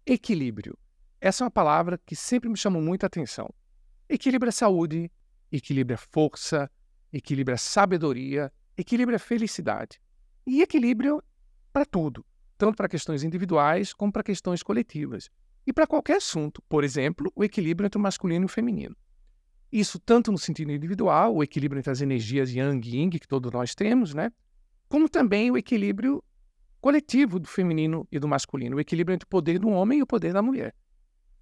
Equilíbrio. Essa é uma palavra que sempre me chamou muita atenção. Equilíbrio é saúde, equilíbrio é força, equilíbrio é sabedoria, equilíbrio é felicidade. E equilíbrio para tudo, tanto para questões individuais como para questões coletivas. E para qualquer assunto, por exemplo, o equilíbrio entre o masculino e o feminino. Isso tanto no sentido individual, o equilíbrio entre as energias yang e yin que todos nós temos, né? Como também o equilíbrio coletivo do feminino e do masculino, o equilíbrio entre o poder do homem e o poder da mulher.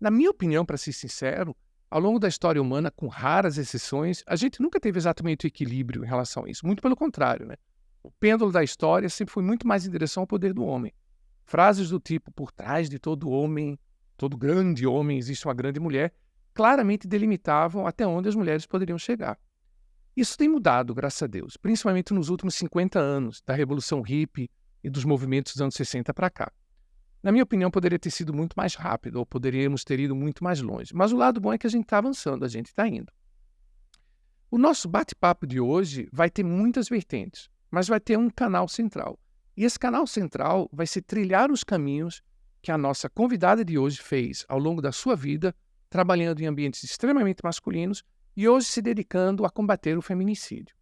Na minha opinião, para ser sincero, ao longo da história humana, com raras exceções, a gente nunca teve exatamente o equilíbrio em relação a isso. Muito pelo contrário, né? O pêndulo da história sempre foi muito mais em direção ao poder do homem. Frases do tipo, por trás de todo homem, todo grande homem, existe uma grande mulher, claramente delimitavam até onde as mulheres poderiam chegar. Isso tem mudado, graças a Deus, principalmente nos últimos 50 anos, da Revolução Hippie e dos movimentos dos anos 60 para cá. Na minha opinião, poderia ter sido muito mais rápido, ou poderíamos ter ido muito mais longe. Mas o lado bom é que a gente está avançando, a gente está indo. O nosso bate-papo de hoje vai ter muitas vertentes, mas vai ter um canal central. E esse canal central vai ser trilhar os caminhos que a nossa convidada de hoje fez ao longo da sua vida, trabalhando em ambientes extremamente masculinos e hoje se dedicando a combater o feminicídio.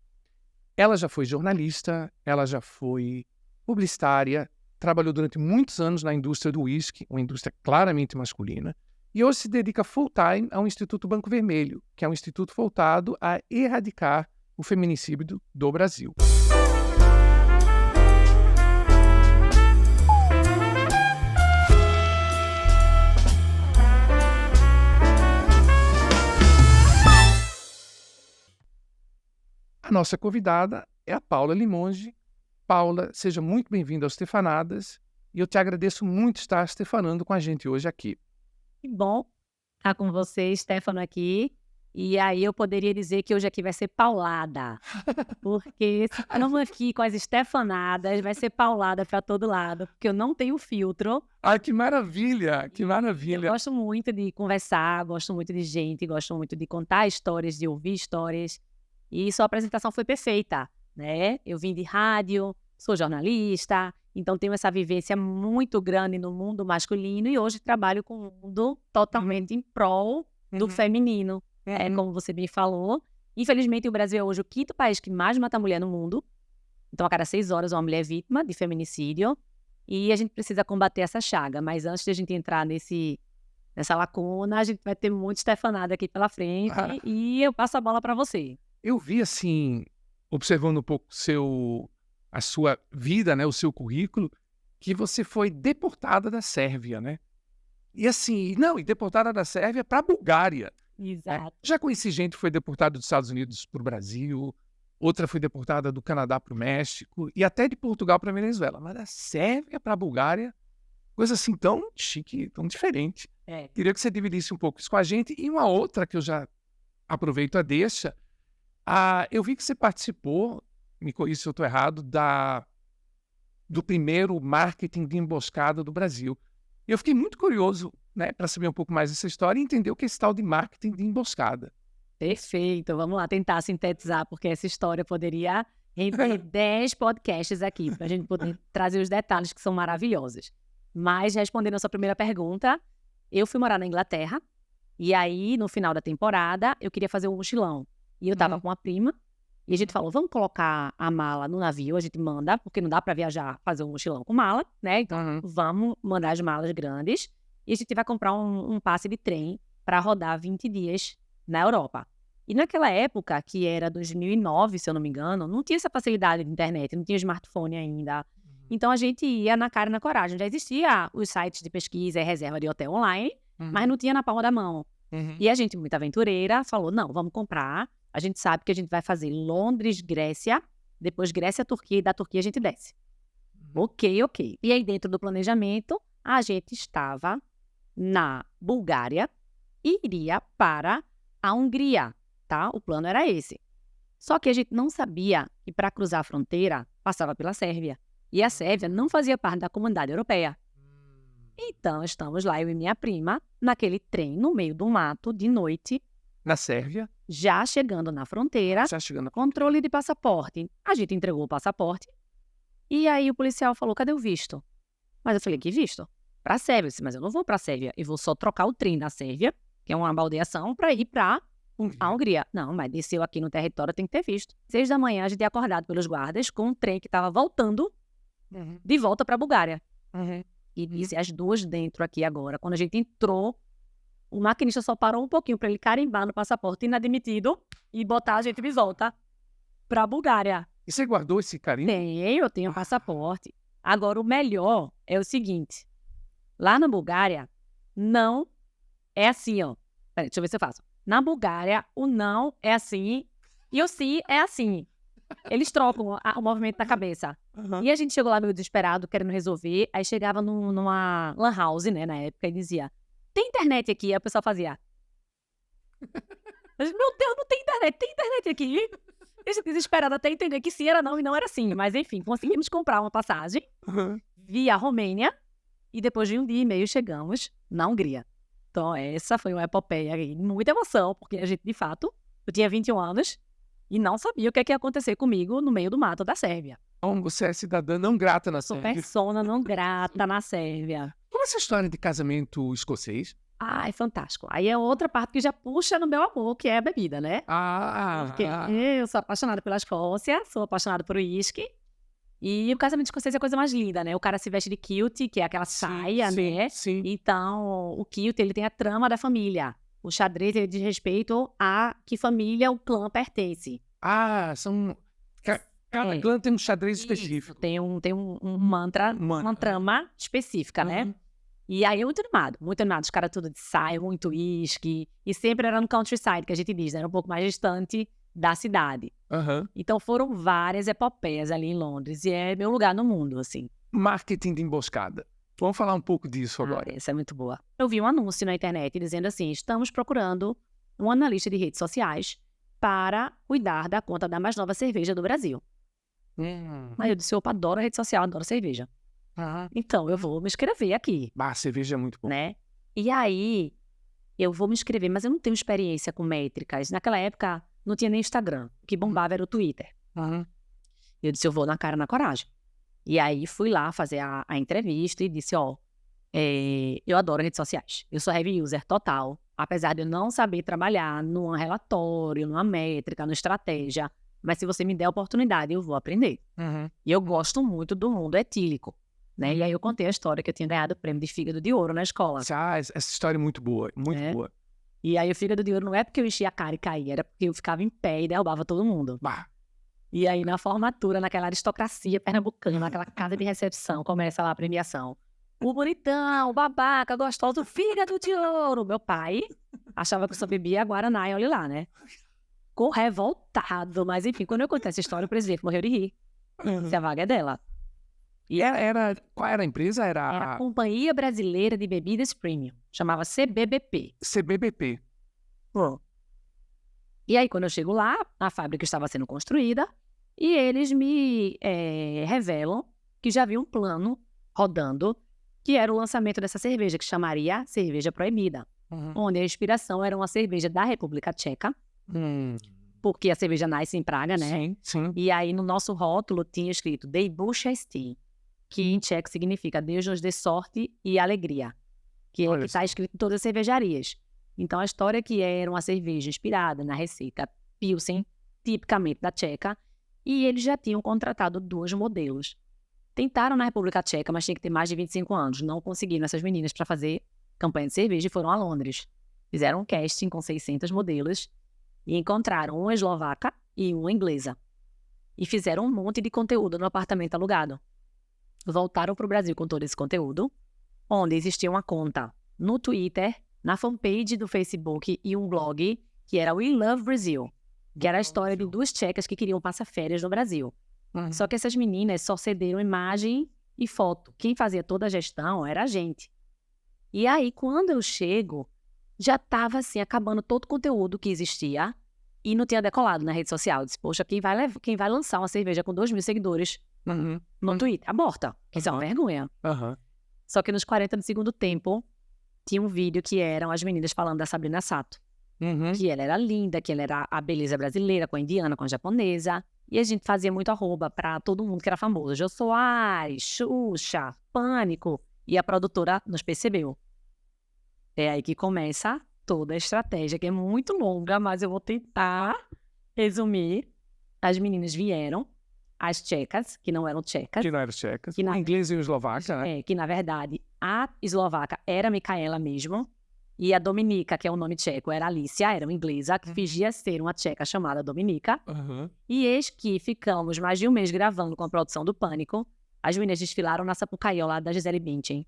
Ela já foi jornalista, ela já foi publicitária, trabalhou durante muitos anos na indústria do uísque, uma indústria claramente masculina, e hoje se dedica full-time ao Instituto Banco Vermelho, que é um instituto voltado a erradicar o feminicídio do Brasil. A nossa convidada é a Paula Limonge. Paula, seja muito bem-vinda aos Stefanadas e eu te agradeço muito estar stefanando com a gente hoje aqui. Que bom estar com você, Stefano, aqui. E aí eu poderia dizer que hoje aqui vai ser paulada, porque estamos aqui com as Stefanadas, vai ser paulada para todo lado, porque eu não tenho filtro. Ai, que maravilha, que Eu maravilha. gosto muito de conversar, gosto muito de gente, gosto muito de contar histórias, de ouvir histórias. E sua apresentação foi perfeita, né? Eu vim de rádio, sou jornalista, então tenho essa vivência muito grande no mundo masculino e hoje trabalho com um mundo totalmente em prol do feminino. Como você bem falou. Infelizmente, o Brasil é hoje o 5º país que mais mata mulher no mundo. Então, a cada 6 horas, uma mulher é vítima de feminicídio. E a gente precisa combater essa chaga. Mas antes de a gente entrar nessa lacuna, a gente vai ter muito Stefanada aqui pela frente. E eu passo a bola para você. Eu vi, assim, observando um pouco a sua vida, né, o seu currículo, que você foi deportada da Sérvia, né? E assim, e deportada da Sérvia para a Bulgária. Exato. Já conheci gente que foi deportada dos Estados Unidos para o Brasil, outra foi deportada do Canadá para o México e até de Portugal para a Venezuela. Mas da Sérvia para a Bulgária, coisa assim tão chique, tão diferente. Queria que você dividisse um pouco isso com a gente. E uma outra que eu já aproveito a deixa, eu vi que você participou, me corrija se eu estou errado, do primeiro marketing de emboscada do Brasil. E eu fiquei muito curioso, né, para saber um pouco mais dessa história e entender o que é esse tal de marketing de emboscada. Perfeito. Vamos lá tentar sintetizar, porque essa história poderia render 10 podcasts aqui, para a gente poder trazer os detalhes que são maravilhosos. Mas, respondendo a sua primeira pergunta, eu fui morar na Inglaterra, e aí, no final da temporada, eu queria fazer um mochilão. E eu estava com uma prima, e a gente falou, vamos colocar a mala no navio, a gente manda, porque não dá para viajar, fazer um mochilão com mala, né? Então, vamos mandar as malas grandes, e a gente vai comprar um passe de trem para rodar 20 dias na Europa. E naquela época, que era 2009, se eu não me engano, não tinha essa facilidade de internet, não tinha smartphone ainda. Então, a gente ia na cara e na coragem. Já existia os sites de pesquisa e reserva de hotel online, mas não tinha na palma da mão. E a gente, muito aventureira, falou, não, vamos comprar. A gente sabe que a gente vai fazer Londres, Grécia, depois Grécia, Turquia, e da Turquia a gente desce. Ok. E aí, dentro do planejamento, a gente estava na Bulgária e iria para a Hungria, tá? O plano era esse. Só que a gente não sabia que para cruzar a fronteira, passava pela Sérvia. E a Sérvia não fazia parte da comunidade europeia. Então, estamos lá, eu e minha prima, naquele trem, no meio do mato, de noite. Na Sérvia? Já chegando na fronteira, controle de passaporte. A gente entregou o passaporte. E aí o policial falou, cadê o visto? Mas eu falei, que visto? pra Sérvia. Eu disse, mas eu não vou pra Sérvia. Eu vou só trocar o trem da Sérvia, que é uma baldeação, pra ir pra a Hungria. Não, mas desceu aqui no território, tem que ter visto. 6 da manhã, a gente é acordado pelos guardas com um trem que tava voltando de volta pra Bulgária. E disse, as 2 dentro aqui agora. Quando a gente entrou, o maquinista só parou um pouquinho pra ele carimbar no passaporte inadmitido e botar a gente de volta pra Bulgária. E você guardou esse carimbo? Eu tenho passaporte. Agora, o melhor é o seguinte. Lá na Bulgária, não é assim, ó. Peraí, deixa eu ver se eu faço. Na Bulgária, o não é assim e o sim é assim. Eles trocam o movimento da cabeça. E a gente chegou lá meio desesperado, querendo resolver. Aí chegava numa lan house, né, na época, e dizia, tem internet aqui? Aí a pessoa fazia. Eu disse, meu Deus, não tem internet aqui. Eu já desesperada até entender que sim era não e não era sim. Mas enfim, conseguimos comprar uma passagem via Romênia e depois de 1 dia e meio chegamos na Hungria. Então essa foi uma epopeia aí, muita emoção, porque a gente, de fato, eu tinha 21 anos e não sabia o que ia acontecer comigo no meio do mato da Sérvia. Então, você é cidadã não grata na Sou Sérvia. persona não grata na Sérvia. Como é essa história de casamento escocês? Ai, fantástico. Aí é outra parte que já puxa no meu amor, que é a bebida, né? Porque eu sou apaixonada pela Escócia, sou apaixonada por uísque. E o casamento escocês é a coisa mais linda, né? O cara se veste de kilt, que é aquela saia, né? Sim. Então, o kilt, ele tem a trama da família. O xadrez, ele diz respeito a que família o clã pertence. São... Cada clã tem um xadrez específico. Tem um mantra, uma trama específica, né? E aí, muito animado. Os caras tudo de saia, muito uísque. E sempre era no countryside, que a gente diz, né? Era um pouco mais distante da cidade. Então, foram várias epopeias ali em Londres. E é meu lugar no mundo, assim. Marketing de emboscada. Vamos falar um pouco disso agora. Essa é muito boa. Eu vi um anúncio na internet dizendo assim, estamos procurando um analista de redes sociais para cuidar da conta da mais nova cerveja do Brasil. Aí eu disse, opa, adoro rede social, adoro cerveja. Então, eu vou me inscrever aqui. Cerveja é muito bom. Né? E aí, eu vou me inscrever, mas eu não tenho experiência com métricas. Naquela época, não tinha nem Instagram. O que bombava era o Twitter. E eu disse, eu vou na cara, na coragem. E aí, fui lá fazer a entrevista e disse, eu adoro redes sociais. Eu sou heavy user total. Apesar de eu não saber trabalhar num relatório, numa métrica, numa estratégia. Mas se você me der a oportunidade, eu vou aprender. E eu gosto muito do mundo etílico. Né? E aí eu contei a história que eu tinha ganhado o prêmio de fígado de ouro na escola. Essa história é muito boa, muito boa. E aí o fígado de ouro não é porque eu enchia a cara e caía, era porque eu ficava em pé e derrubava todo mundo. E aí na formatura, naquela aristocracia pernambucana, naquela casa de recepção, começa lá a premiação. O bonitão, o babaca, gostoso, fígado de ouro. Meu pai achava que eu só bebia Guaraná e olha lá, né? Ficou revoltado, mas enfim, quando eu contei essa história, o presidente morreu de rir. Se a vaga é dela. Qual era a empresa? Era a Companhia Brasileira de Bebidas Premium. Chamava CBBP. CBBP. E aí, quando eu chego lá, a fábrica estava sendo construída e eles me revelam que já havia um plano rodando, que era o lançamento dessa cerveja, que chamaria Cerveja Proibida. Onde a inspiração era uma cerveja da República Tcheca, porque a cerveja nasce em Praga, né? Sim. E aí, no nosso rótulo, tinha escrito Dej Bože Štěstí, que em tcheco significa Deus nos dê sorte e alegria, que está escrito em todas as cervejarias. Então, a história é que era uma cerveja inspirada na receita Pilsen, tipicamente da Tcheca, e eles já tinham contratado 2 modelos. Tentaram na República Tcheca, mas tinha que ter mais de 25 anos. Não conseguiram essas meninas para fazer campanha de cerveja e foram a Londres. Fizeram um casting com 600 modelos e encontraram uma eslovaca e uma inglesa. E fizeram um monte de conteúdo no apartamento alugado. Voltaram para o Brasil com todo esse conteúdo, onde existia uma conta no Twitter, na fanpage do Facebook e um blog que era We Love Brazil, que era a história de 2 tchecas que queriam passar férias no Brasil. Só que essas meninas só cederam imagem e foto. Quem fazia toda a gestão era a gente. E aí, quando eu chego, já estava assim, acabando todo o conteúdo que existia e não tinha decolado na rede social. Eu disse, poxa, quem vai lançar uma cerveja com 2.000 seguidores no Twitter? Aborta. Isso é uma vergonha. Só que nos 40 do segundo tempo, tinha um vídeo que eram as meninas falando da Sabrina Sato. Que ela era linda, que ela era a beleza brasileira, com a indiana, com a japonesa. E a gente fazia muito arroba pra todo mundo que era famoso. Jô Soares, Xuxa, Pânico. E a produtora nos percebeu. É aí que começa toda a estratégia, que é muito longa, mas eu vou tentar resumir. As meninas vieram, as tchecas, que não eram tchecas. Que não eram tchecas. Que na- O inglês e o eslovaca, né? Que na verdade a eslovaca era Micaela mesmo, e a Dominika, que é o nome tcheco, era Alicia, era uma inglesa, que fingia ser uma tcheca chamada Dominika. Aham. E eis que ficamos mais de um mês gravando com a produção do Pânico. As meninas desfilaram na Sapucaí, ao lado da Gisele Bündchen.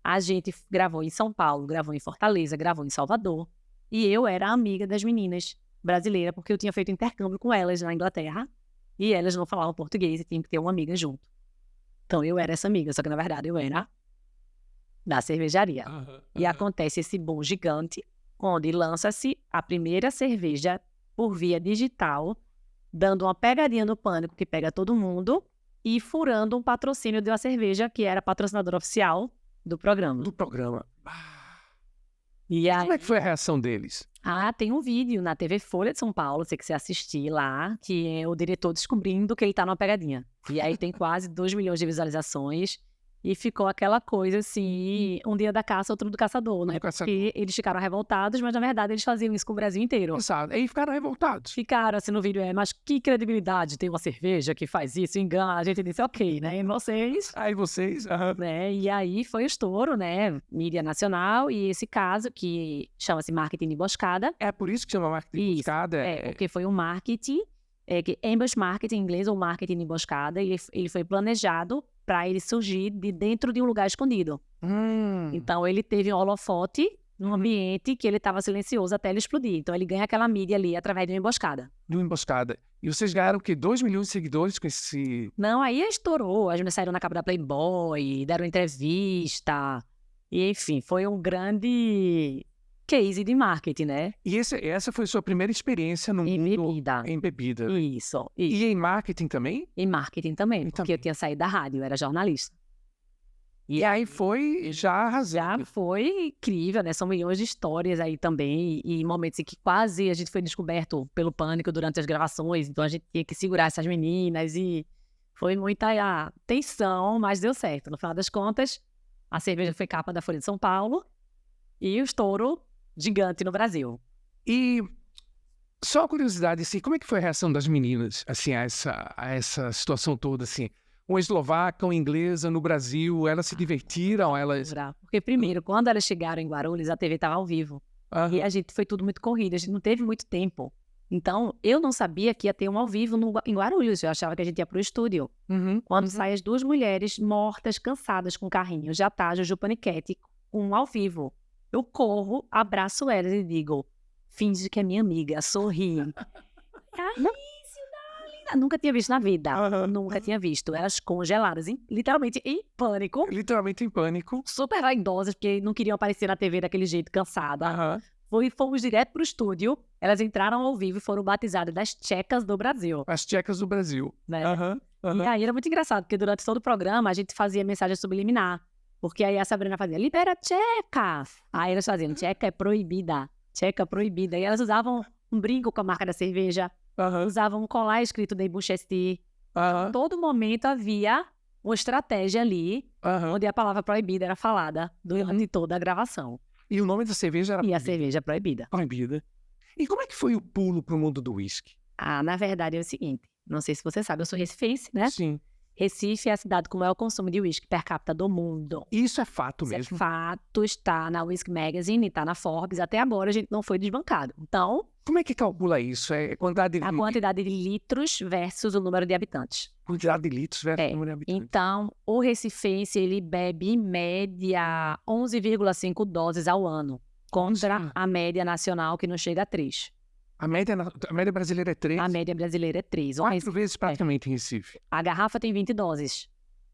A gente gravou em São Paulo, gravou em Fortaleza, gravou em Salvador. E eu era amiga das meninas brasileiras, porque eu tinha feito intercâmbio com elas na Inglaterra. E elas não falavam português e tinha que ter uma amiga junto. Então eu era essa amiga, só que na verdade eu era da cervejaria. E acontece esse boom gigante, onde lança-se a primeira cerveja por via digital, dando uma pegadinha no Pânico, que pega todo mundo, e furando um patrocínio de uma cerveja que era patrocinadora oficial do programa. Do programa. E aí, Como é que foi a reação deles? tem um vídeo na TV Folha de São Paulo, se você quiser assistir lá, que é o diretor descobrindo que ele tá numa pegadinha. E aí tem quase 2 milhões de visualizações. E ficou aquela coisa assim, um dia da caça, outro do caçador, né? Do caçador. Porque eles ficaram revoltados, mas na verdade eles faziam isso com o Brasil inteiro. Exato. Aí ficaram revoltados. Ficaram assim no vídeo, mas que credibilidade tem uma cerveja que faz isso, engana? A gente disse, ok, né? E vocês, Aí vocês... né? E aí foi o estouro, né? Mídia nacional e esse caso que chama-se marketing de emboscada. É por isso que chama marketing de Isso, emboscada. porque foi um marketing, que ambush marketing em inglês, ou marketing de emboscada, e ele foi planejado para ele surgir de dentro de um lugar escondido. Então ele teve um holofote num ambiente que ele estava silencioso até ele explodir. Então ele ganha aquela mídia ali através de uma emboscada. De uma emboscada. E vocês ganharam o quê? 2 milhões de seguidores com esse... Não, aí estourou. As meninas saíram na capa da Playboy, deram entrevista. E, enfim, foi um grande case de marketing, né? E essa foi a sua primeira experiência no Em mundo... bebida. Em bebida. Isso. E em marketing também? Em marketing também, E porque também. eu tinha saído da rádio, eu era jornalista. E aí foi já Já arrasando. foi incrível, né? São milhões de histórias aí também, e momentos em que quase a gente foi descoberto pelo Pânico durante as gravações, então a gente tinha que segurar essas meninas, e foi muita tensão, mas deu certo. No final das contas, a cerveja foi capa da Folha de São Paulo, e o estouro gigante no Brasil. E só uma curiosidade, assim, como é que foi a reação das meninas, assim, a essa situação toda, assim? Uma eslovaca, uma inglesa no Brasil, elas se divertiram, elas... Porque primeiro, quando elas chegaram em Guarulhos, a TV estava ao vivo. E a gente foi tudo muito corrido, a gente não teve muito tempo. Então, eu não sabia que ia ter um ao vivo em Guarulhos, eu achava que a gente ia pro estúdio. Quando saem as duas mulheres mortas, cansadas com carrinho, já tá a Juju Paniquete, um ao vivo. Eu corro, abraço elas e digo, finge que é minha amiga, sorri. Nunca tinha visto na vida, nunca tinha visto. Elas congeladas, literalmente em pânico. Literalmente em pânico. Super vaidosas, porque não queriam aparecer na TV daquele jeito, cansada. Fomos direto pro estúdio, elas entraram ao vivo e foram batizadas das tchecas do Brasil. As tchecas do Brasil. Né? E aí era muito engraçado, porque durante todo o programa a gente fazia mensagem subliminar. Porque aí a Sabrina fazia, libera tcheca! Aí elas faziam, tcheca é proibida, tcheca proibida. E elas usavam um brinco com a marca da cerveja, usavam um colar escrito de Buchesti. Todo momento havia uma estratégia ali, onde a palavra proibida era falada durante toda a gravação. E o nome da cerveja era... E a cerveja proibida. Proibida. E como é que foi o pulo pro mundo do whisky? Na verdade é o seguinte, não sei se você sabe, eu sou recifense, né? Sim. Recife é a cidade com o maior consumo de whisky per capita do mundo. Isso é fato Isso mesmo. é fato, está na Whisky Magazine, está na Forbes, até agora a gente não foi desbancado. Então, Como é que calcula isso? É quantidade a quantidade de litros versus o número de habitantes. quantidade de litros versus número de habitantes. Então, o recifense, ele bebe em média 11,5 doses ao ano, contra a média nacional que não chega a 3. A média brasileira é 3. A média brasileira é 3. 4 vezes praticamente em Recife. A garrafa tem 20 doses.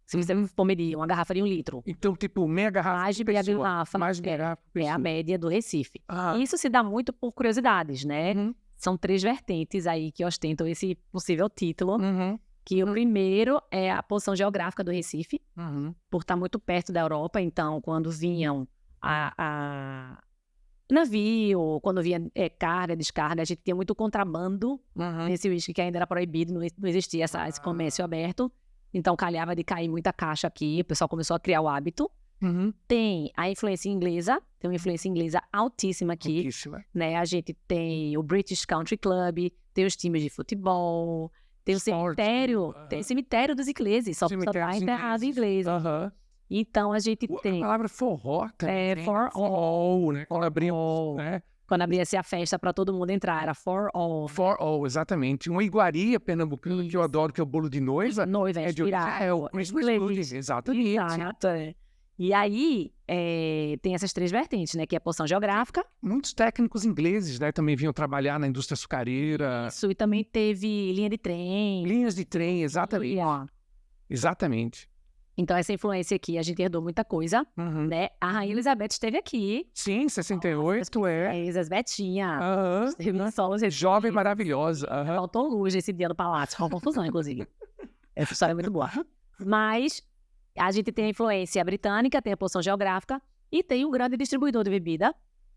Se você for medir uma garrafa de 1 litro. Então, tipo, meia garrafa Mais de por meia pessoa. garrafa. Mais de meia garrafa por É a pessoa. média do Recife. Isso se dá muito por curiosidades, né? São 3 vertentes aí que ostentam esse possível título. Que o primeiro é a posição geográfica do Recife, por estar muito perto da Europa. Então, quando vinham navio, quando vinha carga, descarga, a gente tinha muito contrabando nesse uísque que ainda era proibido, não existia esse comércio aberto. Então, calhava de cair muita caixa aqui, o pessoal começou a criar o hábito. Uhum. Tem a influência inglesa, tem uma influência inglesa altíssima aqui, Pouquíssima. né? A gente tem o British Country Club, tem os times de futebol, tem o Esporte, cemitério, aham. tem o cemitério dos ingleses, só tá Cemitérios enterrado ingleses. inglês. Aham. Então a gente A tem palavra forró também vem for for all, né? Quando abriam, né? quando abria-se a festa para todo mundo entrar, era for all. For all, exatamente. Uma iguaria pernambucana que eu adoro, que é o bolo de noiva. Noiva É de origem inspirado. Israel. Christmas pudding, exatamente. Exato, é. E aí, tem essas 3 vertentes, né? Que é a porção geográfica. Muitos técnicos ingleses, né, também vinham trabalhar na indústria açucareira. Isso, e também teve linha de trem. Linhas de trem, exatamente. ó. Exatamente. Então, essa influência aqui, a gente herdou muita coisa, Uhum. né? A Rainha Elizabeth esteve aqui. Sim, 68 é. As Betinha. Aham. Esteve em solos Jovem maravilhosa. Aham. Faltou luz esse dia no palácio, com confusão, inclusive. Essa história é muito boa. Mas a gente tem a influência britânica, tem a porção geográfica e tem um grande distribuidor de bebida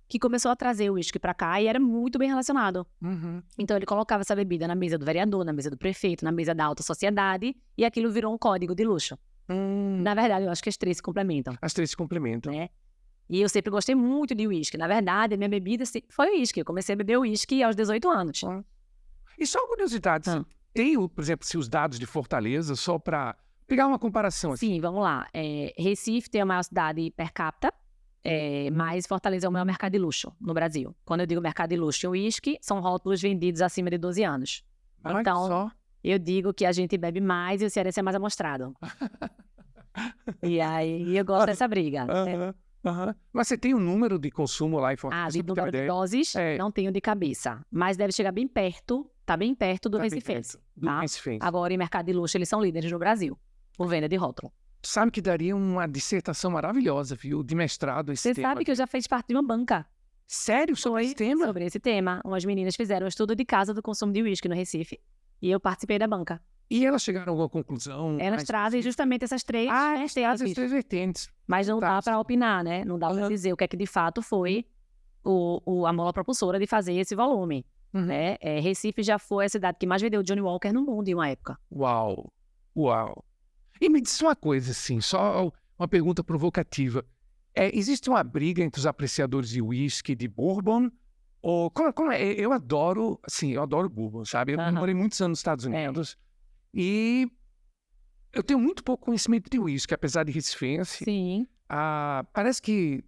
que começou a trazer o uísque para cá e era muito bem relacionado. Uhum. Então ele colocava essa bebida na mesa do vereador, na mesa do prefeito, na mesa da alta sociedade e aquilo virou um código de luxo. Na verdade, eu acho que as 3 se complementam, As 3 se complementam. né? E eu sempre gostei muito de uísque. Na verdade, a minha bebida sempre foi uísque. Eu comecei a beber uísque aos 18 anos. E só uma curiosidade, tem, por exemplo, se os dados de Fortaleza, só para pegar uma comparação aqui. Sim, vamos lá. Recife tem a maior cidade per capita, mas Fortaleza é o maior mercado de luxo no Brasil. Quando eu digo mercado de luxo e uísque, são rótulos vendidos acima de 12 anos. Olha Então, só. eu digo que a gente bebe mais e o cearense é mais amostrado. E aí, eu gosto dessa briga. Aham, aham. Mas você tem um número de consumo lá em Fortaleza? De número de doses, não tenho de cabeça. Mas deve chegar bem perto, tá bem perto do Recifense. Do Tá? Recifense. Agora, em mercado de luxo, eles são líderes no Brasil, por venda de rótulo. Tu sabe que daria uma dissertação maravilhosa, viu? De mestrado esse Você tema. sabe que eu já fiz parte de uma banca Sério? Sobre esse tema? sobre esse tema. Umas meninas fizeram um estudo de casa do consumo de uísque no Recife. E eu participei da banca. E elas chegaram a alguma conclusão? Elas trazem justamente essas 3 as vertentes. 3 vertentes. Mas não dá Fantástico. para opinar, né? Não dá para Aham. dizer o que é que de fato foi a mola propulsora de fazer esse volume. Uhum. Né? Recife já foi a cidade que mais vendeu Johnny Walker no mundo em uma época. Uau. Uau. E me diz uma coisa, assim, só uma pergunta provocativa. Existe uma briga entre os apreciadores de whisky de bourbon? Ou como é? Eu adoro bourbon, sabe? Eu Aham. morei muitos anos nos Estados Unidos e eu tenho muito pouco conhecimento de whisky, apesar de recifense. Sim. Parece que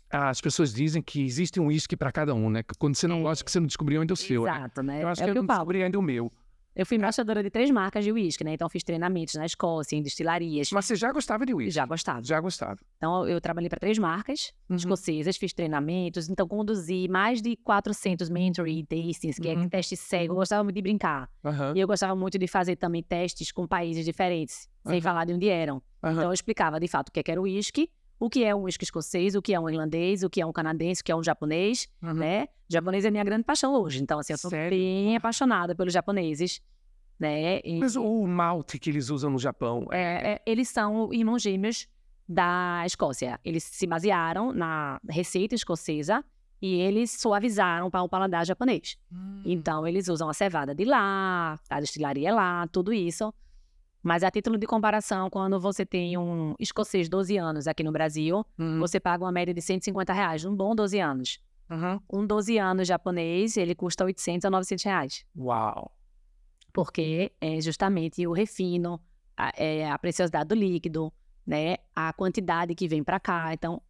as pessoas dizem que existe um whisky para cada um, né? Que quando você não gosta, que você não descobriu ainda o seu, né? Exato, né? Eu acho É que o eu que não eu falo. descobri ainda o meu. Eu fui embaixadora de 3 marcas de uísque, né? Então fiz treinamentos na Escócia, em destilarias. Mas você já gostava de whisky? Já gostava. Já gostava. Então eu trabalhei para 3 marcas escocesas, fiz treinamentos, então conduzi mais de 400 mentoring tastings, que é teste cego. Eu gostava muito de brincar. Aham. E eu gostava muito de fazer também testes com países diferentes, sem falar de onde eram. Aham. Então eu explicava de fato o que era o uísque, o que é um uísque escocês, o que é um irlandês, o que é um canadense, o que é um japonês, né? O japonês é a minha grande paixão hoje. Então, assim, eu sou Sério? bem apaixonada pelos japoneses, né? E, Mas o malte que eles usam no Japão, eles são irmãos gêmeos da Escócia. Eles se basearam na receita escocesa e eles suavizaram para o paladar japonês. Então, eles usam a cevada de lá, a destilaria lá, tudo isso. Mas a título de comparação, quando você tem um escocês 12 anos aqui no Brasil, você paga uma média de R$150, um bom 12 anos. Um 12 anos japonês, ele custa R$800 a R$900. Uau. Porque é justamente o refino, a preciosidade do líquido, né? A quantidade que vem para cá. Então,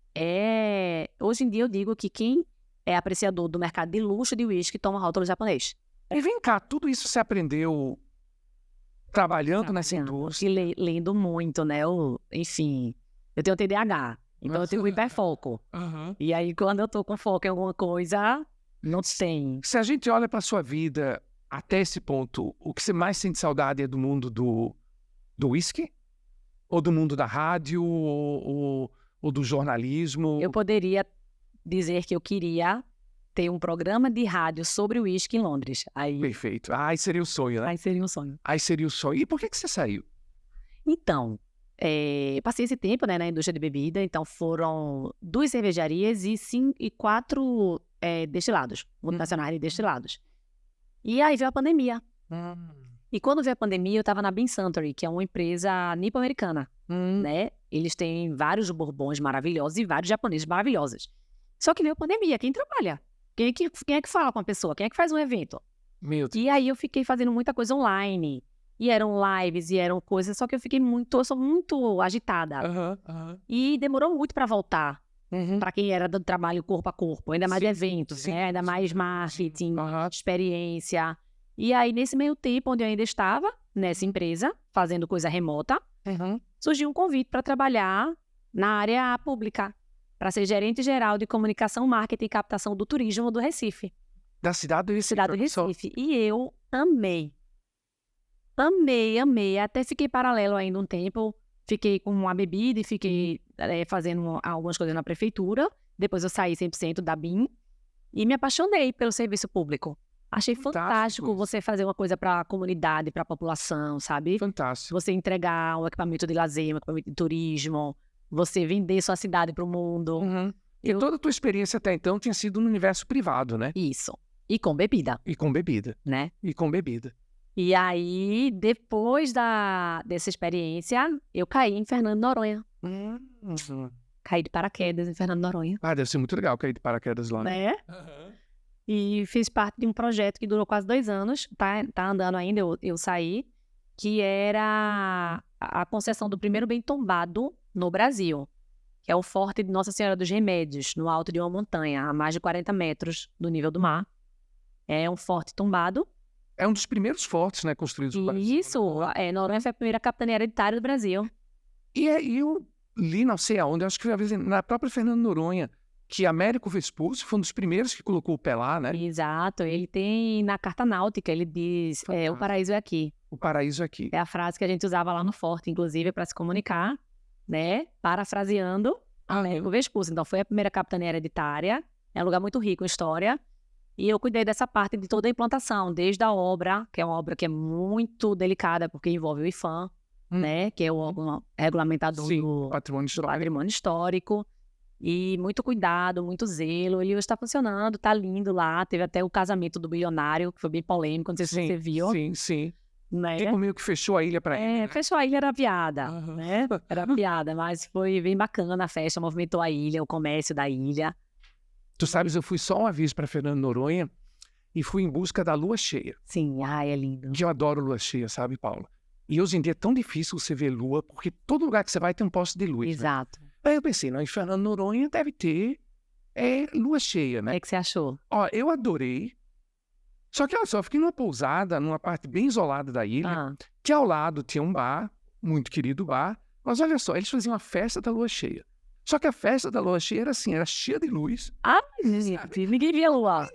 hoje em dia eu digo que quem é apreciador do mercado de luxo de uísque toma rótulo japonês. E vem cá, tudo isso você aprendeu trabalhando nessa indústria? E lendo muito, né? Enfim, eu tenho TDAH, então eu tenho um hiperfoco. E aí, quando eu tô com foco em alguma coisa, não tem. Se a gente olha para sua vida até esse ponto, o que você mais sente saudade é do mundo do whisky? Ou do mundo da rádio? Ou do jornalismo? Eu poderia dizer que eu queria ter um programa de rádio sobre uísque em Londres. Aí Perfeito. Aí seria o sonho, né? seria um sonho. Aí seria o sonho. E por que você saiu? Então, eu passei esse tempo, né, na indústria de bebida, então foram 2 cervejarias e 4 destilados, multinacionais de destilados. E aí veio a pandemia. E quando veio a pandemia, eu estava na Beam Suntory, que é uma empresa nipo-americana, né? Eles têm vários bourbons maravilhosos e vários japoneses maravilhosos. Só que veio a pandemia, quem trabalha? Quem é que fala com a pessoa? Quem é que faz um evento? Meu Deus. E aí eu fiquei fazendo muita coisa online. E eram lives, e eram coisas, só que eu sou muito agitada. E demorou muito para voltar. Para quem era do trabalho corpo a corpo, ainda mais de eventos, né? Ainda mais marketing, experiência. E aí, nesse meio tempo, onde eu ainda estava, nessa empresa, fazendo coisa remota, surgiu um convite para trabalhar na área pública, para ser gerente geral de comunicação, marketing e captação do turismo do Recife. Da cidade do Recife. Cidade do Recife. E eu amei. Amei. Até fiquei paralelo ainda um tempo. Fiquei com uma bebida e fiquei fazendo algumas coisas na prefeitura. Depois eu saí 100% da BIM. E me apaixonei pelo serviço público. Achei fantástico você fazer uma coisa para a comunidade, para a população, sabe? Fantástico. Você entregar um equipamento de lazer, um equipamento de turismo. Você vender sua cidade para o mundo. E toda a tua experiência até então tinha sido no universo privado, né? Isso. E com bebida. E com bebida. Né? E com bebida. E aí, depois dessa experiência, eu caí em Fernando de Noronha. Caí de paraquedas em Fernando de Noronha. Deve ser muito legal cair de paraquedas lá. Né? E fiz parte de um projeto que durou quase 2 anos. Tá andando ainda, eu saí. Que era a concessão do primeiro bem tombado no Brasil. Que é o Forte de Nossa Senhora dos Remédios, no alto de uma montanha, a mais de 40 metros do nível do mar. É um forte tombado. É um dos primeiros fortes, né, construídos no Brasil. Isso, Noronha foi a primeira capitania hereditária do Brasil. E eu li, não sei aonde, acho que foi na própria Fernando de Noronha, que Américo Vespucci foi um dos primeiros que colocou o pé lá, né? Exato, ele tem na Carta Náutica, ele diz, o paraíso é aqui. O paraíso é aqui. É a frase que a gente usava lá no forte, inclusive, para se comunicar, né? Parafraseando Américo Vespucci. Então, foi a primeira capitania hereditária, é um lugar muito rico em história. E eu cuidei dessa parte de toda a implantação, desde a obra, que é uma obra que é muito delicada, porque envolve o IPHAN, né? Que é o órgão regulamentador do patrimônio histórico. E muito cuidado, muito zelo. Ele hoje está funcionando, está lindo lá. Teve até o casamento do bilionário, que foi bem polêmico, não sei se você viu. Sim. Né? Tipo meio que fechou a ilha para ele. Fechou a ilha, era piada, né? Era piada, mas foi bem bacana a festa, movimentou a ilha, o comércio da ilha. Tu sabes, eu fui só uma vez para Fernando de Noronha e fui em busca da lua cheia. Sim, é lindo. Que eu adoro lua cheia, sabe, Paula? E hoje em dia é tão difícil você ver lua, porque todo lugar que você vai tem um poste de luz. Exato. Né? Aí eu pensei, não, em Fernando de Noronha deve ter lua cheia, né? O que você achou? Eu adorei. Só que, olha só, eu fiquei numa pousada, numa parte bem isolada da ilha, que ao lado tinha um bar, muito querido bar, mas olha só, eles faziam a festa da lua cheia. Só que a festa da lua cheia era assim, era cheia de luz. Ninguém via lua.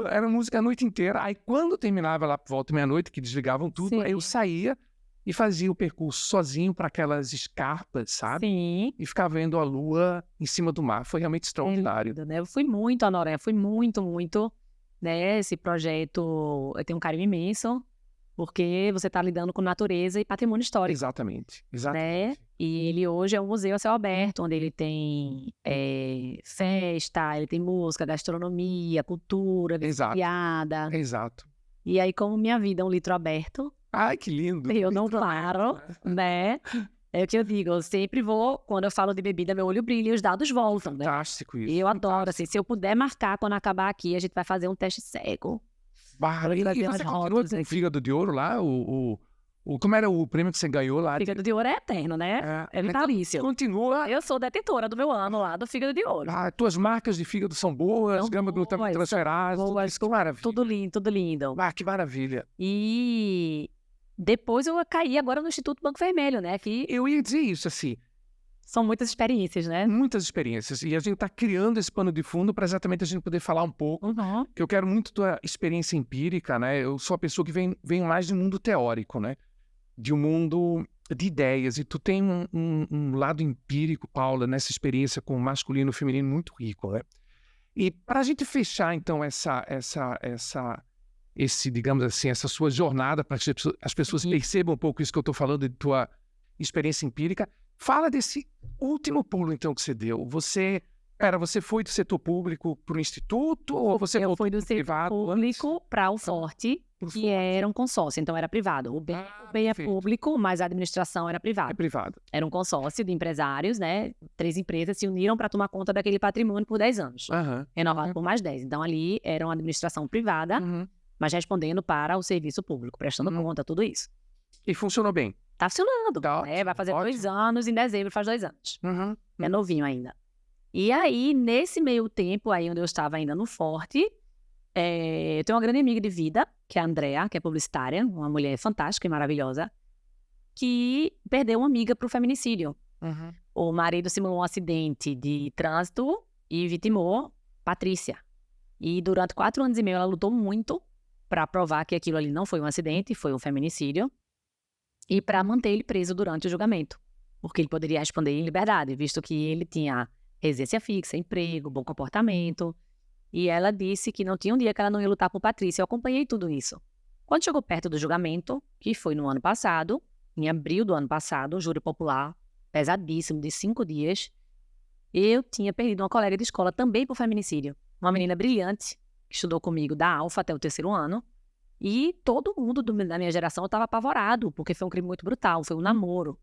Era música a noite inteira. Aí quando terminava lá por volta da meia-noite, que desligavam tudo, aí eu saía e fazia o percurso sozinho para aquelas escarpas, sabe? Sim. E ficava vendo a lua em cima do mar. Foi realmente extraordinário. Lindo, né? Eu fui muito a Noronha, muito, né? Esse projeto, eu tenho um carinho imenso, porque você está lidando com natureza e patrimônio histórico. Exatamente. Né? E ele hoje é um museu a céu aberto, onde ele tem festa, ele tem música, gastronomia, cultura, piada. Exato. E aí, como minha vida é um livro aberto... Ai, que lindo! Eu não paro, né? É o que eu digo, eu sempre vou, quando eu falo de bebida, meu olho brilha e os dados voltam, né? Fantástico isso. E eu adoro, assim, se eu puder marcar quando acabar aqui, a gente vai fazer um teste cego. E você continua com o Fígado de Ouro lá? Como era o prêmio que você ganhou lá? Fígado de Ouro é eterno, né? É vitalício. Continua. Eu sou detentora do meu ano lá, do Fígado de Ouro. Tuas marcas de fígado são boas, gama glutamina transferase, tudo maravilha. Tudo lindo. Que maravilha. E depois eu caí agora no Instituto Banco Vermelho, né? Que eu ia dizer isso, assim. São muitas experiências, né? Muitas experiências. E a gente está criando esse pano de fundo para exatamente a gente poder falar um pouco. Que eu quero muito tua experiência empírica, né? Eu sou a pessoa que vem mais de um mundo teórico, né? De um mundo de ideias. E tu tem um lado empírico, Paula, nessa experiência com o masculino e o feminino muito rico, né? E para a gente fechar, então, digamos assim, essa sua jornada, para que as pessoas percebam um pouco isso que eu estou falando de tua experiência empírica, fala desse último pulo, então, que você deu. Você foi do setor público para o instituto ou você eu voltou fui do setor privado público para o Forte, que era um consórcio, então era privado. O bem é perfeito. público, mas a administração era É privada. privado. Era um consórcio de empresários, né? 3 empresas se uniram para tomar conta daquele patrimônio por 10 anos, Aham. renovado por mais 10. Então ali era uma administração privada, Uhum. mas respondendo para o serviço público, prestando conta, tudo isso. E funcionou bem. Tá funcionando, Tá né? Vai fazer 2 ótimo. anos, em dezembro faz 2 anos. Uhum. É novinho ainda. E aí, nesse meio tempo aí onde eu estava ainda no Forte, eu tenho uma grande amiga de vida, que é a Andrea, que é publicitária, uma mulher fantástica e maravilhosa, que perdeu uma amiga para o feminicídio. Uhum. O marido simulou um acidente de trânsito e vitimou Patrícia. E durante 4 anos e meio ela lutou muito para provar que aquilo ali não foi um acidente, foi um feminicídio, e para manter ele preso durante o julgamento, porque ele poderia responder em liberdade, visto que ele tinha residência fixa, emprego, bom comportamento. E ela disse que não tinha um dia que ela não ia lutar por Patrícia. Eu acompanhei tudo isso. Quando chegou perto do julgamento, que foi no ano passado, em abril do ano passado, um júri popular pesadíssimo de 5 dias, eu tinha perdido uma colega de escola também por feminicídio. Uma menina brilhante, que estudou comigo da Alfa até o 3º ano. E todo mundo da minha geração estava apavorado, porque foi um crime muito brutal, foi um namoro.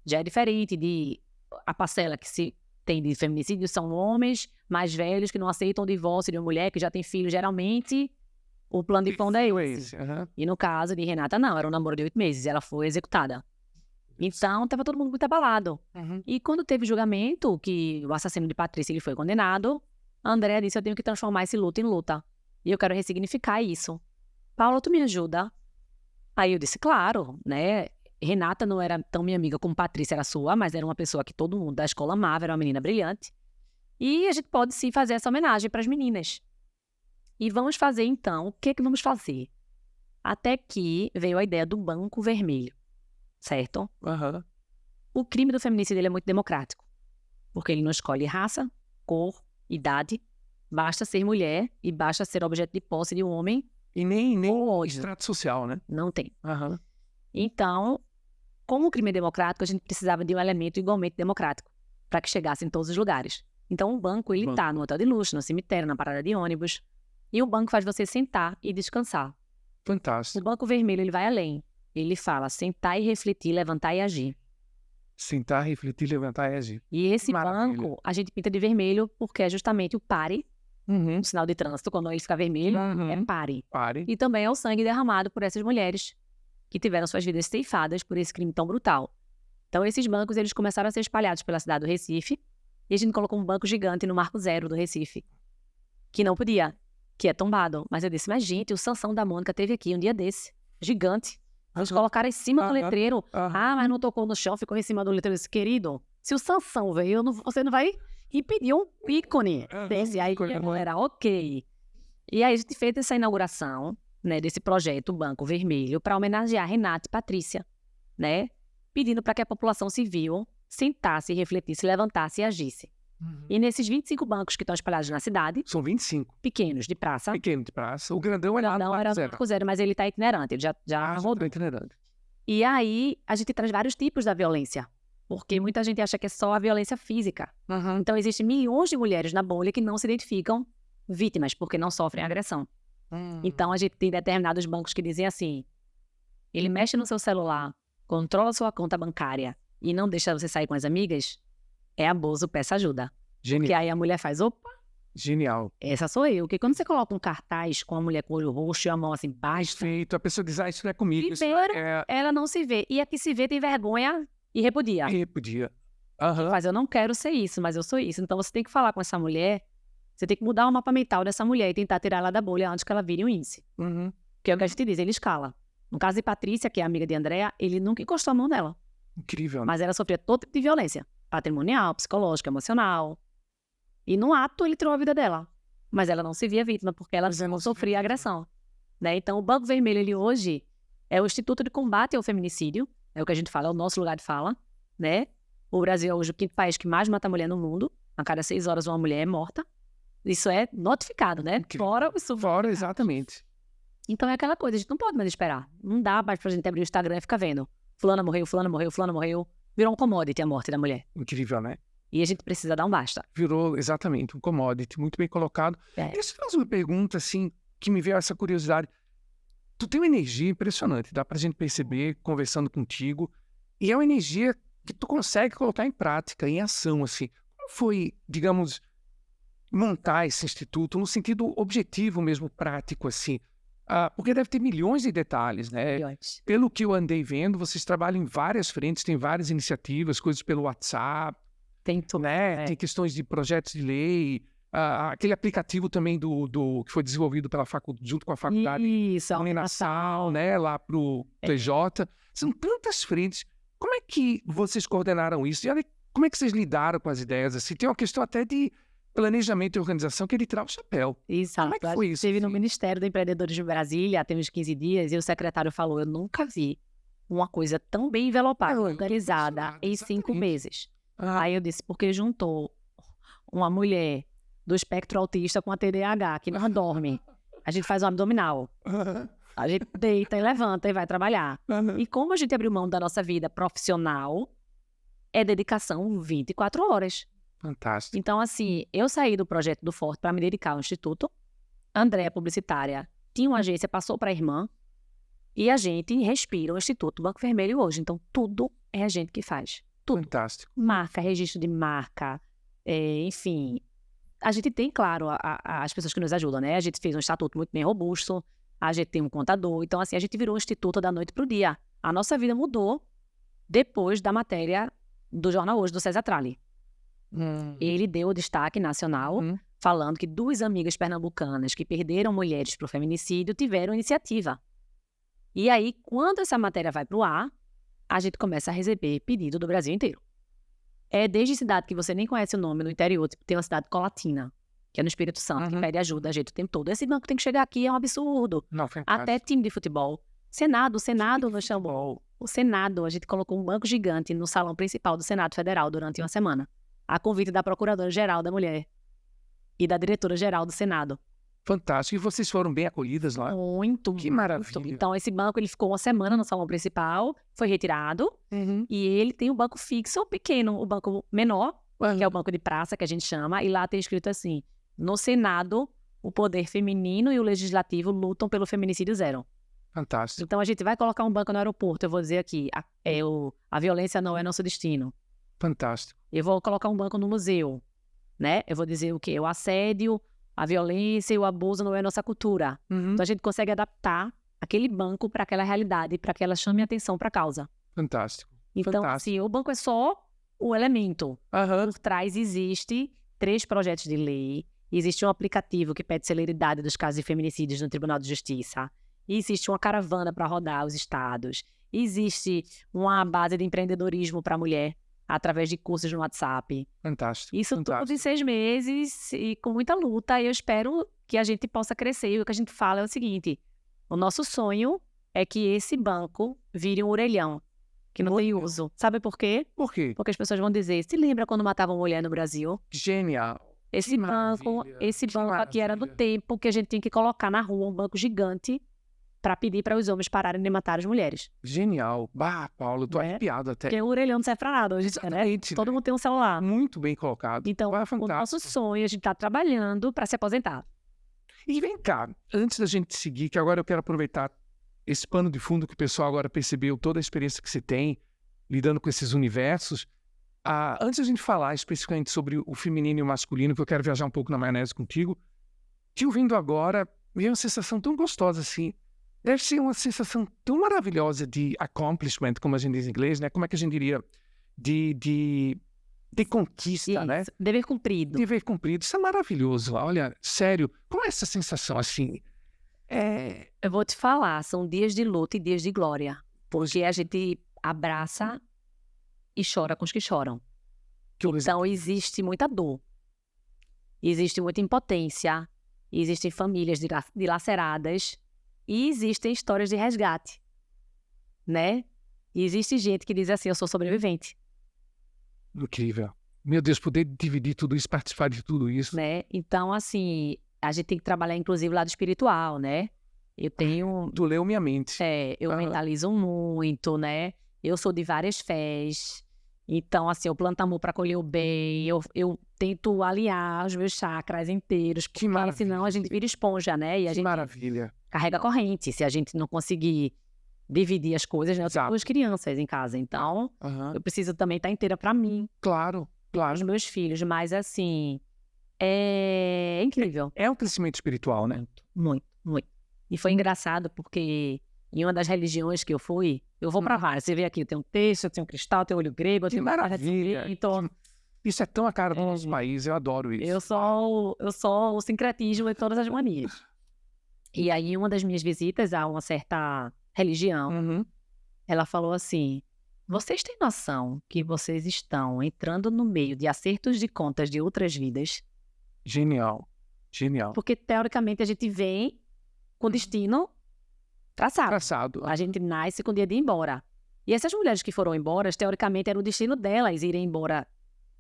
Já é diferente de a parcela que se tem de feminicídio, são homens mais velhos que não aceitam o divórcio de uma mulher que já tem filho. Geralmente, o plano de fundo é esse. Aham. E no caso de Renata, não, era um namoro de 8 meses, ela foi executada. Então, estava todo mundo muito abalado. Uhum. E quando teve julgamento, que o assassino de Patrícia ele foi condenado, a Andrea disse, eu tenho que transformar esse luto em luta. E eu quero ressignificar isso. Paula, tu me ajuda? Aí eu disse, claro, né? Renata não era tão minha amiga como Patrícia era sua, mas era uma pessoa que todo mundo da escola amava, era uma menina brilhante. E a gente pode sim fazer essa homenagem para as meninas. E vamos fazer então, o que vamos fazer? Até que veio a ideia do Banco Vermelho, certo? Aham. O crime do feminicídio ele é muito democrático, porque ele não escolhe raça, cor, idade, basta ser mulher e basta ser objeto de posse de um homem. E nem Ou ódio. extrato social, né? Não tem. Aham. Então, como o crime é democrático, a gente precisava de um elemento igualmente democrático para que chegasse em todos os lugares. Então, o banco, ele está no hotel de luxo, no cemitério, na parada de ônibus. E o banco faz você sentar e descansar. O Fantástico. Banco Vermelho, ele vai além. Ele fala sentar e refletir, levantar e agir. Sentar, refletir, levantar e agir. E esse Maravilha. banco, a gente pinta de vermelho porque é justamente o pare, Uhum. o sinal de trânsito, quando ele fica vermelho, Uhum. é pare. Pare. E também é o sangue derramado por essas mulheres que tiveram suas vidas ceifadas por esse crime tão brutal. Então, esses bancos, eles começaram a ser espalhados pela cidade do Recife, e a gente colocou um banco gigante no Marco Zero do Recife, que não podia, que é tombado. Mas eu disse, mas gente, o Sansão da Mônica teve aqui um dia desse, gigante. Eles colocaram em cima do letreiro. Ah, mas não tocou no chão, ficou em cima do letreiro. Eu disse, querido, se o Sansão veio, você não vai impedir um ícone desse. Aí era ok. E aí a gente fez essa inauguração, né, desse projeto Banco Vermelho para homenagear Renata e Patrícia, né, pedindo para que a população civil sentasse, refletisse, levantasse e agisse. Uhum. E nesses 25 bancos que estão espalhados na cidade, São 25. pequenos, de praça, Pequeno de praça. O grandão é lá no não era Marco Zero. Marco Zero, mas ele está itinerante, ele já rodou. itinerante. E aí a gente traz vários tipos da violência, porque muita gente acha que é só a violência física. Uhum. Então existem milhões de mulheres na bolha que não se identificam vítimas, porque não sofrem agressão. Então, a gente tem determinados bancos que dizem assim, ele mexe no seu celular, controla sua conta bancária e não deixa você sair com as amigas, é abuso, peça ajuda. Porque Genial. aí a mulher faz, opa, Genial. essa sou eu. Porque quando você coloca um cartaz com a mulher com o olho roxo e a mão assim, basta, Perfeito. A pessoa diz, isso não é comigo. Isso primeiro, é... ela não se vê. E a que se vê tem vergonha e repudia. Repudia. Aham. Mas eu não quero ser isso, mas eu sou isso. Então, você tem que falar com essa mulher, você tem que mudar o mapa mental dessa mulher e tentar tirar ela da bolha antes que ela vire um índice. Uhum. Que é o que a gente diz, ele escala. No caso de Patrícia, que é amiga de Andrea, ele nunca encostou a mão nela. Incrível, né? Mas ela sofria todo tipo de violência. Patrimonial, psicológica, emocional. E no ato, ele tirou a vida dela. Mas ela não se via vítima, porque ela Mas ela não não se via sofria agressão. Né? Então, o Banco Vermelho, ele hoje é o Instituto de Combate ao Feminicídio. É o que a gente fala, é o nosso lugar de fala. Né? O Brasil é hoje o 5º país que mais mata mulher no mundo. A cada 6 horas uma mulher é morta. Isso é notificado, né? Incrível. Fora o sub... Fora, exatamente. Então é aquela coisa, a gente não pode mais esperar. Não dá mais pra gente abrir o Instagram e ficar vendo. Fulana morreu, fulana morreu, fulana morreu. Virou um commodity a morte da mulher. Incrível, né? E a gente precisa dar um basta. Virou, exatamente, um commodity. Muito bem colocado. É. Deixa eu fazer uma pergunta, assim, que me veio essa curiosidade. Tu tem uma energia impressionante, dá pra gente perceber conversando contigo. E é uma energia que tu consegue colocar em prática, em ação, assim. Como foi, digamos, montar esse instituto no sentido objetivo mesmo, prático, assim? Porque deve ter milhões de detalhes, né? Milhões. Pelo que eu andei vendo, vocês trabalham em várias frentes, tem várias iniciativas, coisas pelo WhatsApp, Tem tudo. né? Tem questões de projetos de lei, aquele aplicativo também que foi desenvolvido pela junto com a faculdade Isso, a Uninasal, né? Lá pro TJ. São tantas frentes. Como é que vocês coordenaram isso? E olha, como é que vocês lidaram com as ideias? Assim, tem uma questão até de planejamento e organização que ele tirar o chapéu. Exato. Como é que foi isso? Esteve no assim? Ministério do Empreendedores de Brasília, tem uns 15 dias, e o secretário falou, eu nunca vi uma coisa tão bem envelopada, Eu tô organizada impressionado, em 5 exatamente. meses. Ah, Aí eu disse, porque juntou uma mulher do espectro autista com a TDAH, que não dorme. A gente faz um abdominal. A gente deita e levanta e vai trabalhar. E como a gente abriu mão da nossa vida profissional, é dedicação 24 horas. fantástico. Então, assim, eu saí do projeto do Forte para me dedicar ao Instituto. André, é publicitária, tinha uma agência, passou para a irmã. E a gente respira o Instituto Banco Vermelho hoje. Então, tudo é a gente que faz. Tudo. Fantástico. Marca, registro de marca, enfim. A gente tem, claro, as pessoas que nos ajudam, né? A gente fez um estatuto muito bem robusto, a gente tem um contador. Então, assim, a gente virou um instituto da noite para o dia. A nossa vida mudou depois da matéria do Jornal Hoje, do César Tralli. Ele deu o destaque nacional, falando que 2 amigas pernambucanas que perderam mulheres para o feminicídio tiveram iniciativa. E aí, quando essa matéria vai para o ar, a gente começa a receber pedido do Brasil inteiro. É desde cidade que você nem conhece o nome no interior, tipo, tem uma cidade Colatina, que é no Espírito Santo, que pede ajuda a gente o tempo todo. Esse banco tem que chegar aqui, é um absurdo. Não, fantástico. Até time de futebol. o Senado nos chamou. O Senado, a gente colocou um banco gigante no salão principal do Senado Federal durante uma semana, a convite da Procuradora-Geral da Mulher e da Diretora-Geral do Senado. Fantástico. E vocês foram bem acolhidas lá? Muito. Que maravilha. Muito. Então, esse banco ele ficou uma semana no salão principal, foi retirado, e ele tem o banco fixo pequeno, o banco menor, que é o banco de praça, que a gente chama, e lá tem escrito assim, no Senado, o poder feminino e o legislativo lutam pelo feminicídio zero. Fantástico. Então, a gente vai colocar um banco no aeroporto, eu vou dizer aqui, a violência não é nosso destino. Fantástico. Eu vou colocar um banco no museu, né? Eu vou dizer o quê? O assédio, a violência e o abuso não é nossa cultura. Então, a gente consegue adaptar aquele banco para aquela realidade, para que ela chame atenção para a causa. Fantástico. Então, Fantástico. assim, o banco é só o elemento. Por trás existe 3 projetos de lei, existe um aplicativo que pede celeridade dos casos de feminicídios no Tribunal de Justiça, existe uma caravana para rodar os estados, existe uma base de empreendedorismo para a mulher, através de cursos no WhatsApp. Fantástico. Isso fantástico. tudo em 6 meses e com muita luta. E eu espero que a gente possa crescer. E o que a gente fala é o seguinte, o nosso sonho é que esse banco vire um orelhão, que não tem uso. Sabe por quê? Por quê? Porque as pessoas vão dizer, se lembra quando matavam mulher no Brasil? Genial. Esse Que banco, maravilha, esse que banco aqui era do maravilha. tempo que a gente tinha que colocar na rua um banco gigante para pedir para os homens pararem de matar as mulheres. Genial. Bah, Paulo, eu tô Né? arrepiado até. Porque o orelhão não serve para nada hoje, né? Exatamente, Todo né? mundo tem um celular. Muito bem colocado. Então, Ah, o fantástico. nosso sonho, a gente está trabalhando para se aposentar. E vem cá, antes da gente seguir, que agora eu quero aproveitar esse pano de fundo que o pessoal agora percebeu, toda a experiência que você tem lidando com esses universos. Antes da gente falar especificamente sobre o feminino e o masculino, que eu quero viajar um pouco na maionese contigo, te ouvindo agora, veio uma sensação tão gostosa assim. Deve ser uma sensação tão maravilhosa de accomplishment, como a gente diz em inglês, né? Como é que a gente diria? De conquista, né? Isso, dever cumprido. Dever cumprido. Isso é maravilhoso. Olha, sério, como é essa sensação assim? Eu vou te falar, são dias de luta e dias de glória. Porque a gente abraça e chora com os que choram. Então, existe muita dor. Existe muita impotência. Existem famílias dilaceradas. E existem histórias de resgate. Né? E existe gente que diz assim, eu sou sobrevivente. Incrível. Meu Deus, poder dividir tudo isso, participar de tudo isso. Né? Então, assim, a gente tem que trabalhar, inclusive, o lado espiritual, né? Eu tenho... Tu leu minha mente. eu mentalizo muito, né? Eu sou de várias fés. Então, assim, eu planto amor para colher o bem. Eu tento alinhar os meus chakras inteiros. Que Porque maravilha. senão a gente vira esponja, né? E a Que gente maravilha. carrega a corrente. Se a gente não conseguir dividir as coisas, né? Eu tenho Exato. 2 crianças em casa, então eu preciso também estar inteira para mim, Claro, para claro. os meus filhos. Mas, assim, é incrível. É um crescimento espiritual, né? Muito, muito. E foi engraçado porque em uma das religiões que eu fui, eu vou para várias. Você vê aqui, eu tenho um texto, eu tenho um cristal, eu tenho olho grego, eu Que tenho maravilha. então Isso é tão a cara do nosso país, eu adoro isso. eu sou o sincretismo de todas as manias. E aí, uma das minhas visitas a uma certa religião, Uhum. ela falou assim: vocês têm noção que vocês estão entrando no meio de acertos de contas de outras vidas? Genial, genial. Porque, teoricamente, a gente vem com destino traçado. Engraçado. A gente nasce com o dia de ir embora. E essas mulheres que foram embora, teoricamente, era o destino delas irem embora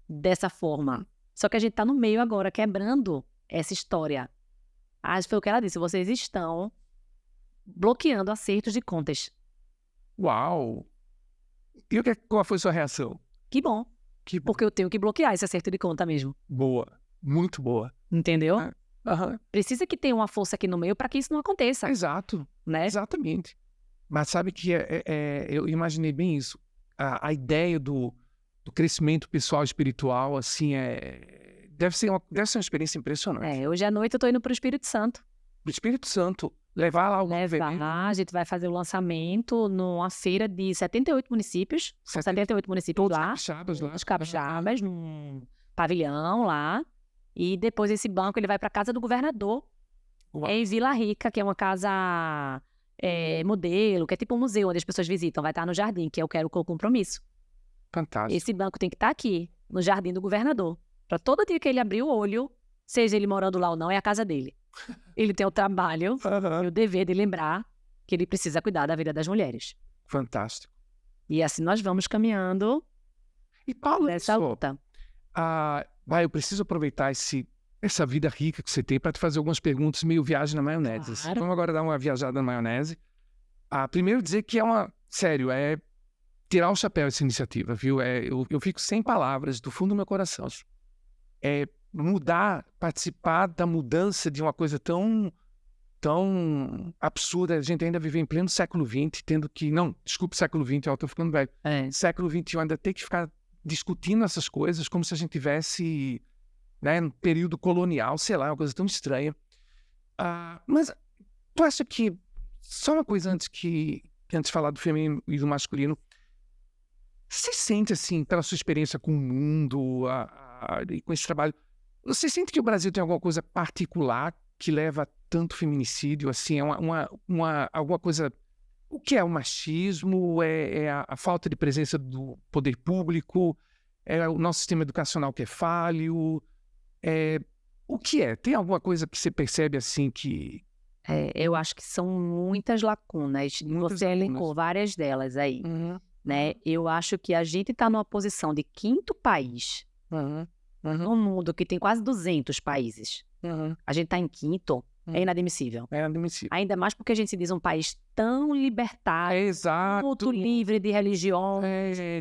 dessa forma. Só que a gente tá no meio agora, quebrando essa história. Acho que foi o que ela disse: vocês estão bloqueando acertos de contas. Uau! E qual foi a sua reação? Que bom, Que porque eu tenho que bloquear esse acerto de conta mesmo. boa, muito boa. Entendeu? Aham. Precisa que tenha uma força aqui no meio para que isso não aconteça, Exato, né? exatamente. Mas sabe que eu imaginei bem isso. A ideia do crescimento pessoal e espiritual, assim, deve ser uma experiência impressionante. Hoje à noite eu tô indo pro Espírito Santo. O Espírito Santo, levar lá o A gente vai fazer o lançamento numa feira de 78 municípios. São 78 municípios todos lá. capixabas lá. Os capixabas, num pavilhão lá. E depois esse banco ele vai para casa do governador. Uau. É em Vila Rica, que é uma casa modelo, que é tipo um museu onde as pessoas visitam. Vai estar no jardim, que é o Quero Com Compromisso. Fantástico. Esse banco tem que estar aqui, no jardim do governador. Para todo dia que ele abrir o olho, seja ele morando lá ou não, é a casa dele. Ele tem o trabalho e o dever de lembrar que ele precisa cuidar da vida das mulheres. Fantástico. E assim nós vamos caminhando E Paulo, nessa luta. eu preciso aproveitar essa vida rica que você tem para te fazer algumas perguntas meio viagem na maionese. Claro. Vamos agora dar uma viajada na maionese. Primeiro dizer que sério, tirar o chapéu essa iniciativa, viu? Eu fico sem palavras do fundo do meu coração. Participar da mudança de uma coisa tão absurda. A gente ainda vive em pleno século XX, século XX, eu estou ficando velho. Século XXI ainda tem que ficar discutindo essas coisas como se a gente tivesse, né, no período colonial, sei lá, uma coisa tão estranha. Mas tu acha que, só uma coisa antes de falar do feminino e do masculino, você sente, assim, pela sua experiência com o mundo e com esse trabalho, você sente que o Brasil tem alguma coisa particular que leva a tanto feminicídio, assim, alguma coisa... O que é o machismo? É a falta de presença do poder público? É o nosso sistema educacional que é falho? O que é? Tem alguma coisa que você percebe, assim, que... Eu acho que são muitas lacunas. Você elencou várias delas aí, né? Eu acho que a gente está numa posição de 5º país no mundo que tem quase 200 países. A gente está em 5º, é inadmissível. É inadmissível. Ainda mais porque a gente se diz um país tão libertário, Exato. muito livre de religião,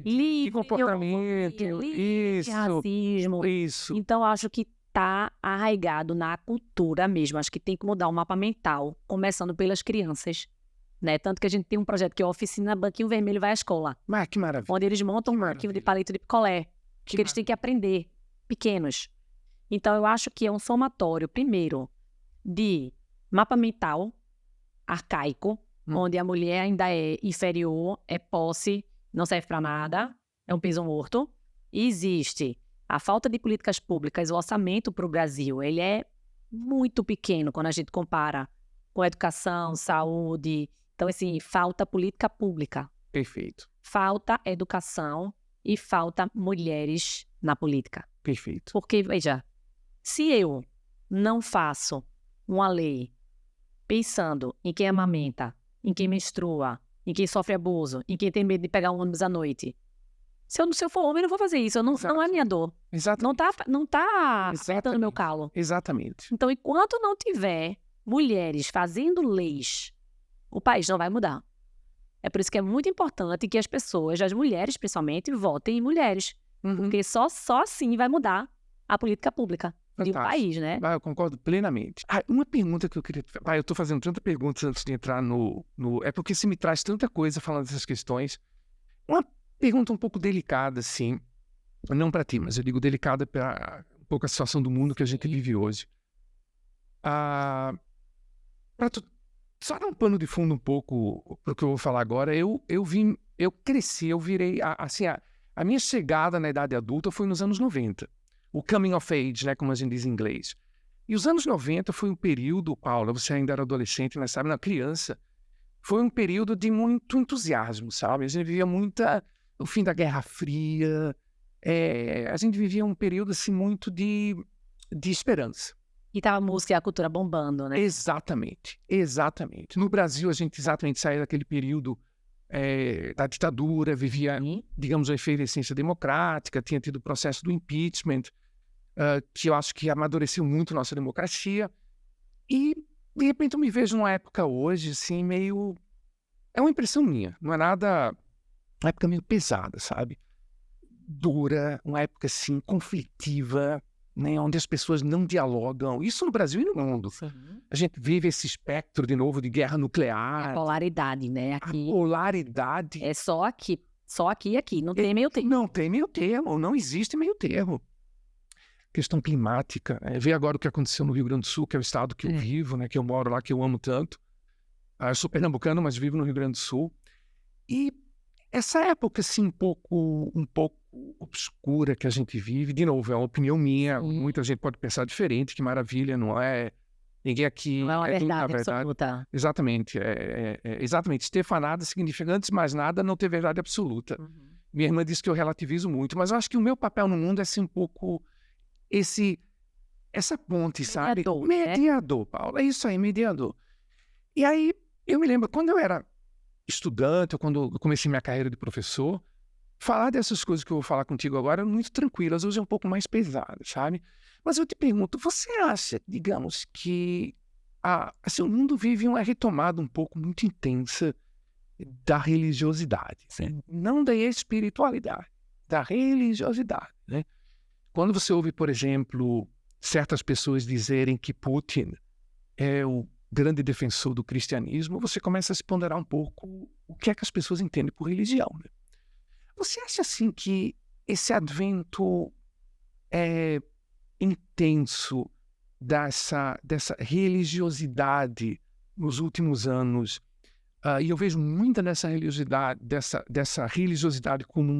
livre de comportamento, de livre de racismo. Isso. Então, eu acho que está arraigado na cultura mesmo. Acho que tem que mudar o mapa mental, começando pelas crianças. Né? Tanto que a gente tem um projeto que é a Oficina Banquinho Vermelho Vai à Escola. Mas que maravilha. Onde eles montam um banquinho de palito de picolé. Que eles têm que aprender, pequenos. Então, eu acho que é um somatório, primeiro, de mapa mental arcaico, onde a mulher ainda é inferior, é posse, não serve para nada, é um peso morto. E existe a falta de políticas públicas, o orçamento para o Brasil, ele é muito pequeno quando a gente compara com educação, saúde. Então, assim, falta política pública. Perfeito. Falta educação e falta mulheres na política. Perfeito. Porque, veja, se eu não faço uma lei pensando em quem amamenta, em quem menstrua, em quem sofre abuso, em quem tem medo de pegar um ônibus à noite, se eu for homem, eu não vou fazer isso. Não é minha dor. Exatamente. Não tá apertando meu calo. Exatamente. Então, enquanto não tiver mulheres fazendo leis, o país não vai mudar. É por isso que é muito importante que as pessoas, as mulheres principalmente, votem em mulheres. Porque só assim vai mudar a política pública. de um país, né? Eu concordo plenamente. Uma pergunta que eu queria... eu estou fazendo tanta pergunta antes de entrar no... É porque você me traz tanta coisa falando dessas questões. Uma pergunta um pouco delicada, assim. Não para ti, mas eu digo delicada para um pouco a situação do mundo que a gente vive hoje. Só dar um pano de fundo um pouco para o que eu vou falar agora. Eu cresci, eu virei... A minha chegada na idade adulta foi nos anos 90. O coming of age, né, como a gente diz em inglês. E os anos 90 foi um período, Paula, você ainda era adolescente, mas sabe, criança, foi um período de muito entusiasmo, sabe? A gente vivia o fim da Guerra Fria, a gente vivia um período, assim, muito de esperança. E tava a música e a cultura bombando, né? Exatamente. No Brasil, a gente exatamente saiu daquele período da ditadura, vivia, digamos, a efervescência democrática, tinha tido o processo do impeachment, que eu acho que amadureceu muito nossa democracia. E, de repente, eu me vejo numa época hoje, assim, meio... É uma impressão minha, não é nada... Uma época meio pesada, sabe? Dura, uma época, assim, conflitiva, né? Onde as pessoas não dialogam. Isso no Brasil e no mundo. Sim. A gente vive esse espectro, de novo, de guerra nuclear. A polaridade, né? Aqui, a polaridade. É só aqui e aqui. Não tem meio termo. Não tem meio termo. Não existe meio termo. Questão climática. Vê agora o que aconteceu no Rio Grande do Sul, que é o estado que eu vivo, né? Que eu moro lá, que eu amo tanto. Eu sou pernambucano, mas vivo no Rio Grande do Sul. E essa época, assim, um pouco obscura que a gente vive, de novo, é uma opinião minha. Muita gente pode pensar diferente, que maravilha, não é... Ninguém aqui... Não é uma verdade absoluta. Exatamente. Exatamente. Stefanada significa, antes de mais nada, não ter verdade absoluta. Minha irmã disse que eu relativizo muito, mas eu acho que o meu papel no mundo é, assim, um pouco essa ponte, sabe? Mediador, Paulo. É isso aí, mediador. E aí, eu me lembro, quando eu era estudante, ou quando eu comecei minha carreira de professor, falar dessas coisas que eu vou falar contigo agora eram muito tranquilas, hoje é um pouco mais pesado, sabe? Mas eu te pergunto, você acha, digamos, que assim, o mundo vive uma retomada um pouco muito intensa da religiosidade, né? Não da espiritualidade, da religiosidade, né? Quando você ouve, por exemplo, certas pessoas dizerem que Putin é o grande defensor do cristianismo, você começa a se ponderar um pouco o que é que as pessoas entendem por religião, né? Você acha, assim, que esse advento intenso dessa religiosidade nos últimos anos, e eu vejo muita dessa religiosidade como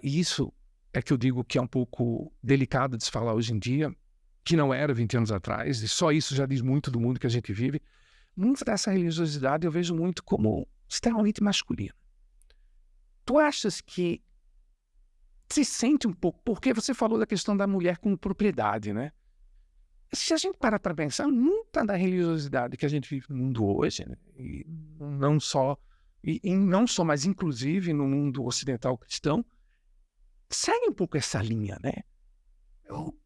isso é que eu digo que é um pouco delicado de se falar hoje em dia, que não era 20 anos atrás, e só isso já diz muito do mundo que a gente vive. Muita dessa religiosidade eu vejo muito como extremamente masculina. Tu achas que se sente um pouco, porque você falou da questão da mulher como propriedade, né? Se a gente parar para pensar, muita da religiosidade que a gente vive no mundo hoje, né? E não só, mas inclusive no mundo ocidental cristão, segue um pouco essa linha, né?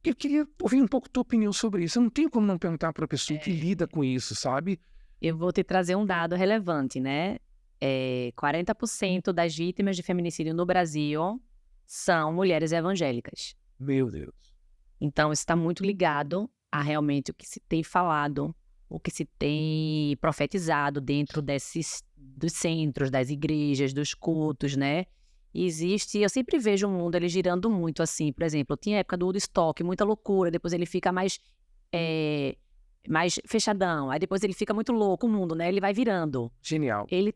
Eu queria ouvir um pouco tua opinião sobre isso. Eu não tenho como não perguntar para a pessoa que lida com isso, sabe? Eu vou te trazer um dado relevante, né? 40% das vítimas de feminicídio no Brasil são mulheres evangélicas. Meu Deus. Então, isso está muito ligado a realmente o que se tem falado, o que se tem profetizado dentro dos centros, das igrejas, dos cultos, né? Eu sempre vejo o mundo ele girando muito assim. Por exemplo, tinha a época do Woodstock, muita loucura, depois ele fica mais fechadão, aí depois ele fica muito louco, o mundo, né? Ele vai virando. Genial. Ele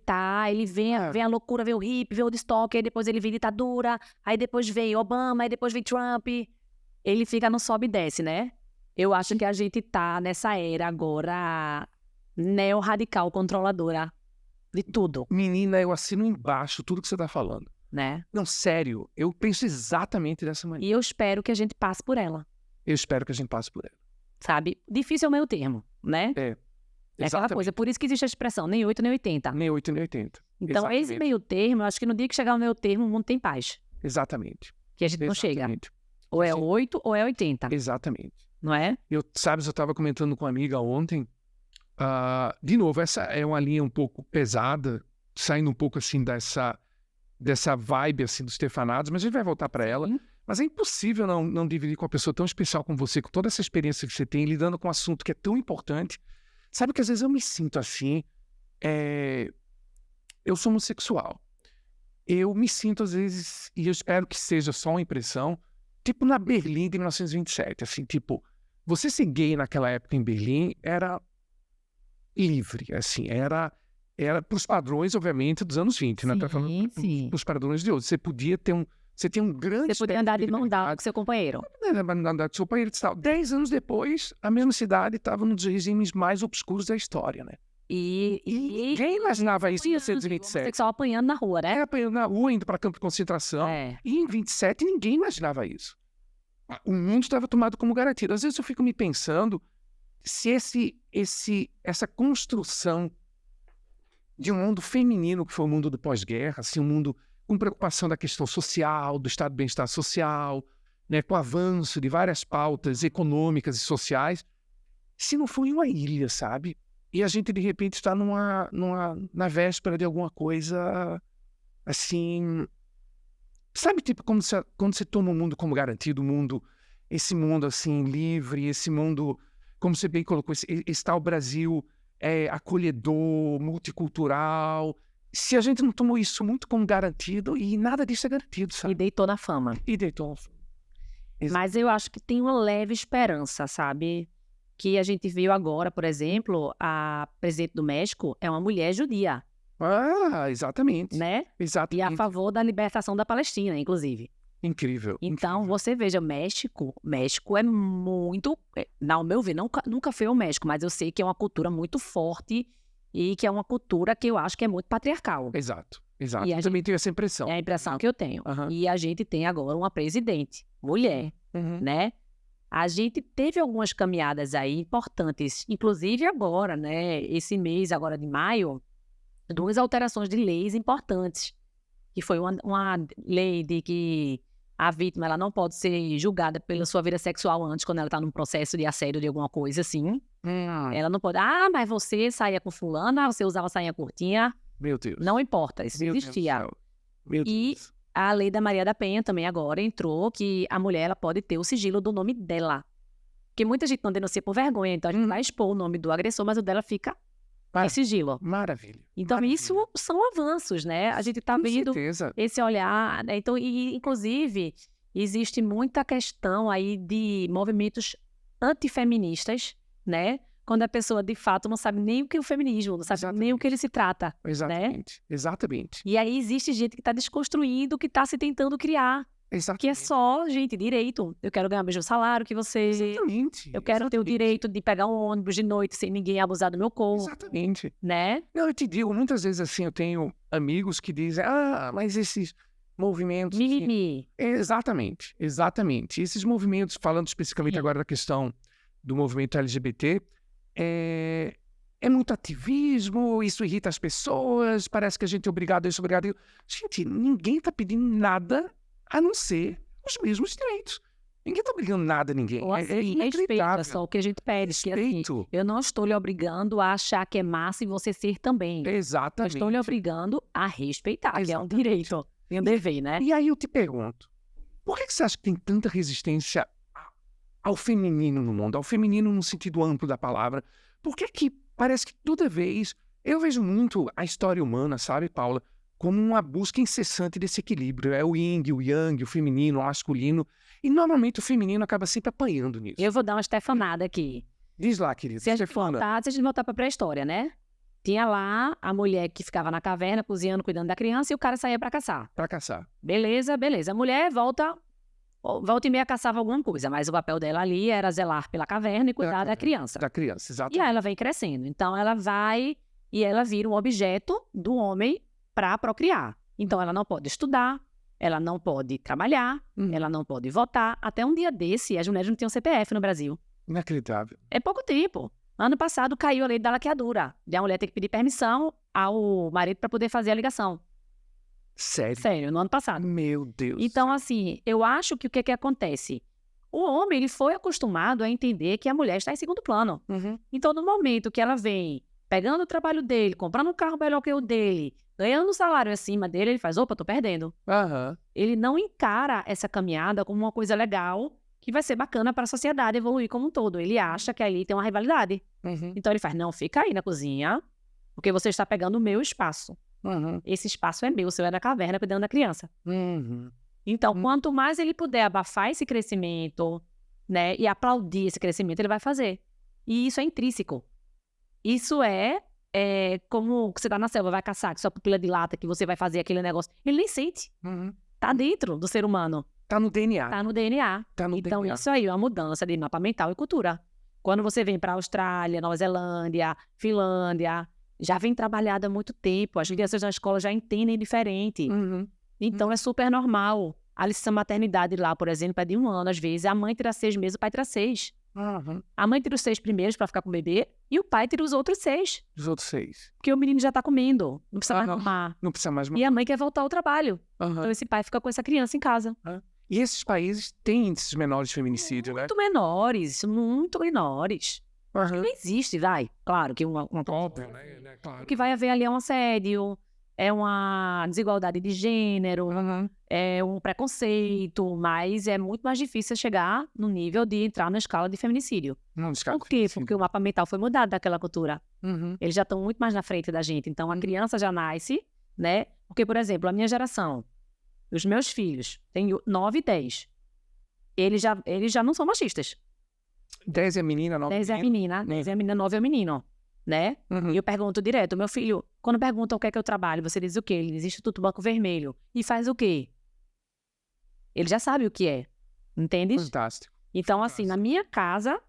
vem a loucura, vem o hippie, vem o Woodstock, aí depois ele vem ditadura, aí depois vem Obama, aí depois vem Trump. Ele fica no sobe e desce, né? Eu acho que a gente tá nessa era agora neo-radical, controladora de tudo. Menina, eu assino embaixo tudo que você tá falando. Né? Não, sério, eu penso exatamente dessa maneira. E eu espero que a gente passe por ela. Eu espero que a gente passe por ela. Sabe? Difícil é o meio termo, né? É aquela coisa, por isso que existe a expressão, nem 8 nem 80. Nem 8 nem 80. Então, exatamente. Esse meio termo, eu acho que no dia que chegar o meio termo, o mundo tem paz. Exatamente. Que a gente não chega. Ou é 8 ou é 80. Exatamente. Não é? Eu estava comentando com uma amiga ontem, de novo, essa é uma linha um pouco pesada, saindo um pouco assim dessa vibe assim dos Stefanados, mas a gente vai voltar para ela. Mas é impossível não dividir com uma pessoa tão especial como você, com toda essa experiência que você tem, lidando com um assunto que é tão importante. Sabe que às vezes eu me sinto assim, eu sou homossexual. Eu me sinto às vezes, e eu espero que seja só uma impressão, tipo na Berlim de 1927, assim, tipo, você ser gay naquela época em Berlim era livre, assim, era para os padrões, obviamente, dos anos 20, né? Sim. Para os padrões de hoje. Você podia ter você tem um grande... Você podia andar de mão dada com seu companheiro. Andar com seu companheiro e tal. 10 anos depois, a mesma cidade estava num dos regimes mais obscuros da história, né? E ninguém imaginava isso em 1927. Sexual apanhando na rua, né? Apanhando na rua, indo para campo de concentração. E em 27, ninguém imaginava isso. O mundo estava tomado como garantido. Às vezes eu fico me pensando se essa construção de um mundo feminino, que foi o mundo do pós-guerra, assim, um mundo com preocupação da questão social, do estado de bem-estar social, né, com o avanço de várias pautas econômicas e sociais, se não foi uma ilha, sabe? E a gente, de repente, está na véspera de alguma coisa, assim... Sabe, tipo, quando você toma o mundo como garantido, esse mundo, assim, livre, esse mundo, como você bem colocou, esse tal Brasil acolhedor, multicultural. Se a gente não tomou isso muito como garantido, e nada disso é garantido, sabe? E deitou na fama. Mas eu acho que tem uma leve esperança, sabe? Que a gente viu agora, por exemplo, a presidente do México é uma mulher judia. Ah, exatamente. Né? Exatamente. E a favor da libertação da Palestina, inclusive. Incrível. Então, você veja, México é muito... Ao meu ver, nunca foi o México, mas eu sei que é uma cultura muito forte e que é uma cultura que eu acho que é muito patriarcal. Exato. Eu também tenho essa impressão. É a impressão que eu tenho. E a gente tem agora uma presidente, mulher, né? A gente teve algumas caminhadas aí importantes, inclusive agora, né? Esse mês, agora de maio, 2 alterações de leis importantes, que foi uma lei de que a vítima ela não pode ser julgada pela sua vida sexual antes, quando ela está num processo de assédio de alguma coisa assim. Ela não pode, mas você saía com fulana, você usava sainha curtinha. Meu Deus. Não importa, isso existia. E a lei da Maria da Penha também agora entrou, que a mulher ela pode ter o sigilo do nome dela. Porque muita gente não denuncia por vergonha, então a gente vai expor o nome do agressor, mas o dela fica em sigilo. Maravilha. Então isso são avanços, né? A gente está vendo esse olhar, né? Então, inclusive, existe muita questão aí de movimentos antifeministas, né? Quando a pessoa, de fato, não sabe nem o que é o feminismo, não sabe nem o que ele se trata. Exatamente. Né? Exatamente. E aí existe gente que está desconstruindo, que está se tentando criar. Que é só, gente, direito. Eu quero ganhar o mesmo salário que você. Exatamente. Eu quero ter o direito de pegar um ônibus de noite sem ninguém abusar do meu corpo. Exatamente. Né? Não, eu te digo, muitas vezes assim, eu tenho amigos que dizem, mas esses movimentos... Mimimi. Exatamente. Esses movimentos, falando especificamente agora da questão do movimento LGBT, é muito ativismo, isso irrita as pessoas, parece que a gente é obrigado a isso, obrigado a isso. Gente, ninguém está pedindo nada a não ser os mesmos direitos. Ninguém está obrigando nada a ninguém. Respeito, é só o que a gente pede. Respeito. Assim, eu não estou lhe obrigando a achar que é massa e você ser também. Exatamente. Eu estou lhe obrigando a respeitar, que é um direito, e um dever, né? E aí eu te pergunto, por que você acha que tem tanta resistência ao feminino no mundo? Ao feminino no sentido amplo da palavra? Por que parece que toda vez... Eu vejo muito a história humana, sabe, Paula? Como uma busca incessante desse equilíbrio. É o yin, o yang, o feminino, o masculino. E normalmente o feminino acaba sempre apanhando nisso. Eu vou dar uma estefanada aqui. Diz lá, querida. Se a gente voltar para a pré-história, né? Tinha lá a mulher que ficava na caverna, cozinhando, cuidando da criança, e o cara saía para caçar. Para caçar. Beleza. A mulher volta e meia caçava alguma coisa, mas o papel dela ali era zelar pela caverna e cuidar da criança. Da criança, exatamente. E aí ela vem crescendo. Então ela vai e ela vira um objeto do homem para procriar. Então, ela não pode estudar, ela não pode trabalhar, ela não pode votar. Até um dia desse, as mulheres não tinham CPF no Brasil. Inacreditável. É pouco tempo. Ano passado, caiu a lei da laqueadura. De a mulher ter que pedir permissão ao marido para poder fazer a ligação. Sério? Sério, no ano passado. Meu Deus. Então, assim, eu acho que o que acontece? O homem, ele foi acostumado a entender que a mulher está em segundo plano. Então, no momento que ela vem... pegando o trabalho dele, comprando um carro melhor que o dele, ganhando um salário acima dele, ele faz, opa, tô perdendo. Aham. Ele não encara essa caminhada como uma coisa legal que vai ser bacana para a sociedade evoluir como um todo. Ele acha que ali tem uma rivalidade. Uhum. Então ele faz, não, fica aí na cozinha, porque você está pegando o meu espaço. Uhum. Esse espaço é meu, o seu é da caverna cuidando da criança. Uhum. Então, quanto mais ele puder abafar esse crescimento, né, e aplaudir esse crescimento, ele vai fazer. E isso é intrínseco. Isso é como você tá na selva, vai caçar, que sua pupila dilata, que você vai fazer aquele negócio. Ele nem sente. Uhum. Tá dentro do ser humano. Tá no DNA. Tá no DNA. Tá no Então, DNA. isso aí é uma mudança de mapa mental e cultura. Quando você vem para a Austrália, Nova Zelândia, Finlândia, já vem trabalhado há muito tempo. As crianças na escola já entendem diferente. Uhum. Então, é super normal. A licença maternidade lá, por exemplo, é de 1 ano, às vezes. A mãe tira 6 meses, o pai tira 6. Uhum. A mãe tira os 6 primeiros para ficar com o bebê e o pai tira os outros 6. Os outros 6. Porque o menino já tá comendo. Não precisa mais não. mamar. Não precisa mais... E a mãe quer voltar ao trabalho. Uhum. Então, esse pai fica com essa criança em casa. E esses países têm índices menores de feminicídio, né? Muito menores, muito menores. Uhum. Não existe, vai. Claro que Óbvio, né? Claro. o que vai haver ali é um assédio, é uma desigualdade de gênero, Uhum. é um preconceito, mas é muito mais difícil chegar no nível de entrar na escala de feminicídio. Não descarta. Por quê? Porque o mapa mental foi mudado daquela cultura. Uhum. Eles já estão muito mais na frente da gente. Então, a criança já nasce, né? Porque, por exemplo, a minha geração, os meus filhos, tenho 9 e 10. Eles já não são machistas. 10 é menina, 9 10 é a menina, 10 é a menina, 9 é o menino, né? Uhum. E eu pergunto direto, meu filho, quando perguntam o que é que eu trabalho, você diz o quê? Ele diz Instituto Banco Vermelho. E faz o quê? Ele já sabe o que é, entende? Fantástico. Então, assim, na minha casa,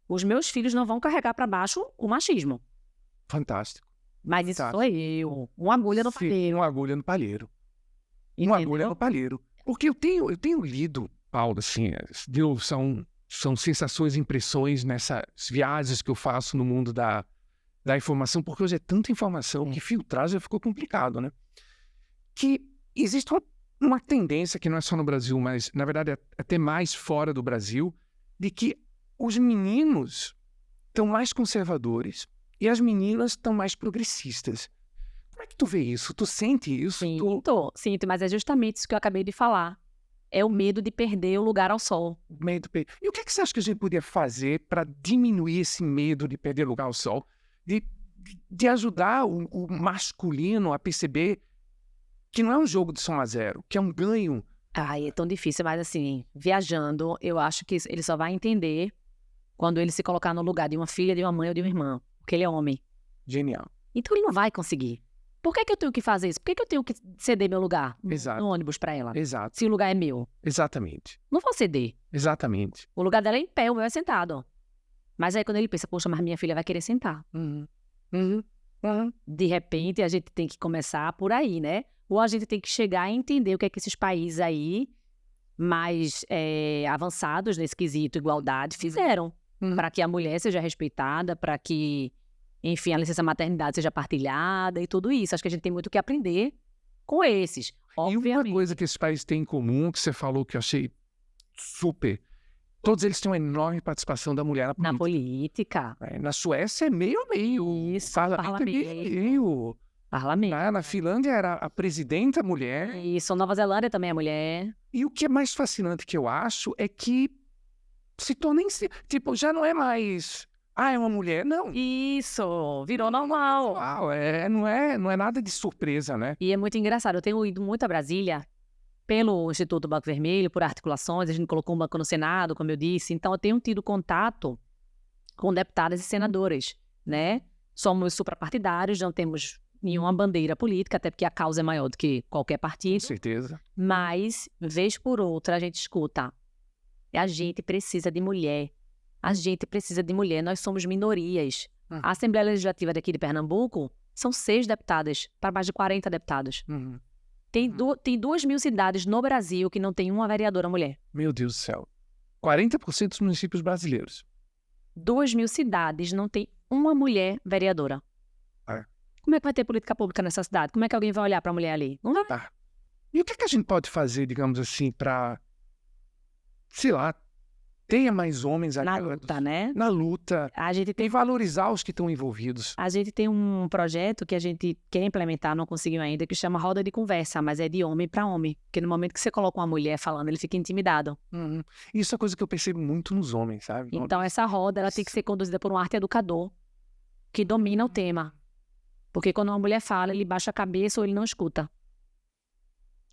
os meus filhos não vão carregar para baixo o machismo. Fantástico. Mas isso Fantástico. sou eu, uma agulha no Sim, palheiro. uma agulha no palheiro. Uma agulha Entendeu? no palheiro. Porque eu tenho lido, Paulo, assim, são sensações, impressões nessas viagens que eu faço no mundo da informação, porque hoje é tanta informação que filtrar já ficou complicado, né? Que existe uma tendência, que não é só no Brasil, mas, na verdade, é até mais fora do Brasil, de que os meninos estão mais conservadores e as meninas estão mais progressistas. Como é que tu vê isso? Tu sente isso? Sinto, mas é justamente isso que eu acabei de falar. É o medo de perder o lugar ao sol. E o que você acha que a gente podia fazer para diminuir esse medo de perder lugar ao sol? De ajudar o masculino a perceber que não é um jogo de soma a zero, que é um ganho. Ai, é tão difícil, mas assim, viajando, eu acho que ele só vai entender quando ele se colocar no lugar de uma filha, de uma mãe ou de uma irmã, porque ele é homem. Genial. Então ele não vai conseguir. Por que eu tenho que fazer isso? Por que eu tenho que ceder meu lugar Exato. no ônibus pra ela? Exato. Se o lugar é meu. Exatamente. Não vou ceder. Exatamente. O lugar dela é em pé, o meu é sentado. Mas aí quando ele pensa, poxa, mas minha filha vai querer sentar. Uhum. Uhum. Uhum. De repente a gente tem que começar por aí, né? Ou a gente tem que chegar a entender o que é que esses países aí mais avançados nesse quesito igualdade fizeram. Uhum. Para que a mulher seja respeitada, para que, enfim, a licença maternidade seja partilhada e tudo isso. Acho que a gente tem muito o que aprender com esses. E uma Obviamente. coisa que esses países têm em comum, que você falou que eu achei super, todos eles têm uma enorme participação da mulher na Na política. política. Na Suécia é meio a meio. Isso, Parlamento é meio a meio. Parlamento. Na Finlândia era a presidenta mulher. Isso, Nova Zelândia também é mulher. E o que é mais fascinante que eu acho é que se torna tipo, já não é mais é uma mulher, não. Isso, virou normal. Uau, não é nada de surpresa, né? E é muito engraçado, eu tenho ido muito a Brasília pelo Instituto Banco Vermelho, por articulações, a gente colocou um banco no Senado, como eu disse, então eu tenho tido contato com deputadas e senadoras, né? Somos suprapartidários, não temos nenhuma bandeira política, até porque a causa é maior do que qualquer Com partido, certeza. mas, vez por outra, a gente escuta, a gente precisa de mulher, a gente precisa de mulher, nós somos minorias. A Assembleia Legislativa daqui de Pernambuco são 6 deputadas, para mais de 40 deputados. Uhum. Tem 2.000 cidades no Brasil que não tem uma vereadora mulher. Meu Deus do céu. 40% dos municípios brasileiros. 2.000 cidades não tem uma mulher vereadora. É. Como é que vai ter política pública nessa cidade? Como é que alguém vai olhar para a mulher ali? Não vai. Tá. E o que a gente pode fazer, digamos assim, para, sei lá, tenha mais homens Na aliados luta, né? na luta A gente e tem, valorizar os que estão envolvidos. a gente tem um projeto que a gente quer implementar, não conseguiu ainda, que chama Roda de Conversa, mas é de homem para homem. Porque no momento que você coloca uma mulher falando, ele fica intimidado. Uhum. Isso é coisa que eu percebo muito nos homens, sabe? Então, essa roda ela tem que ser conduzida por um arte educador que domina o tema. Porque quando uma mulher fala, ele baixa a cabeça ou ele não escuta.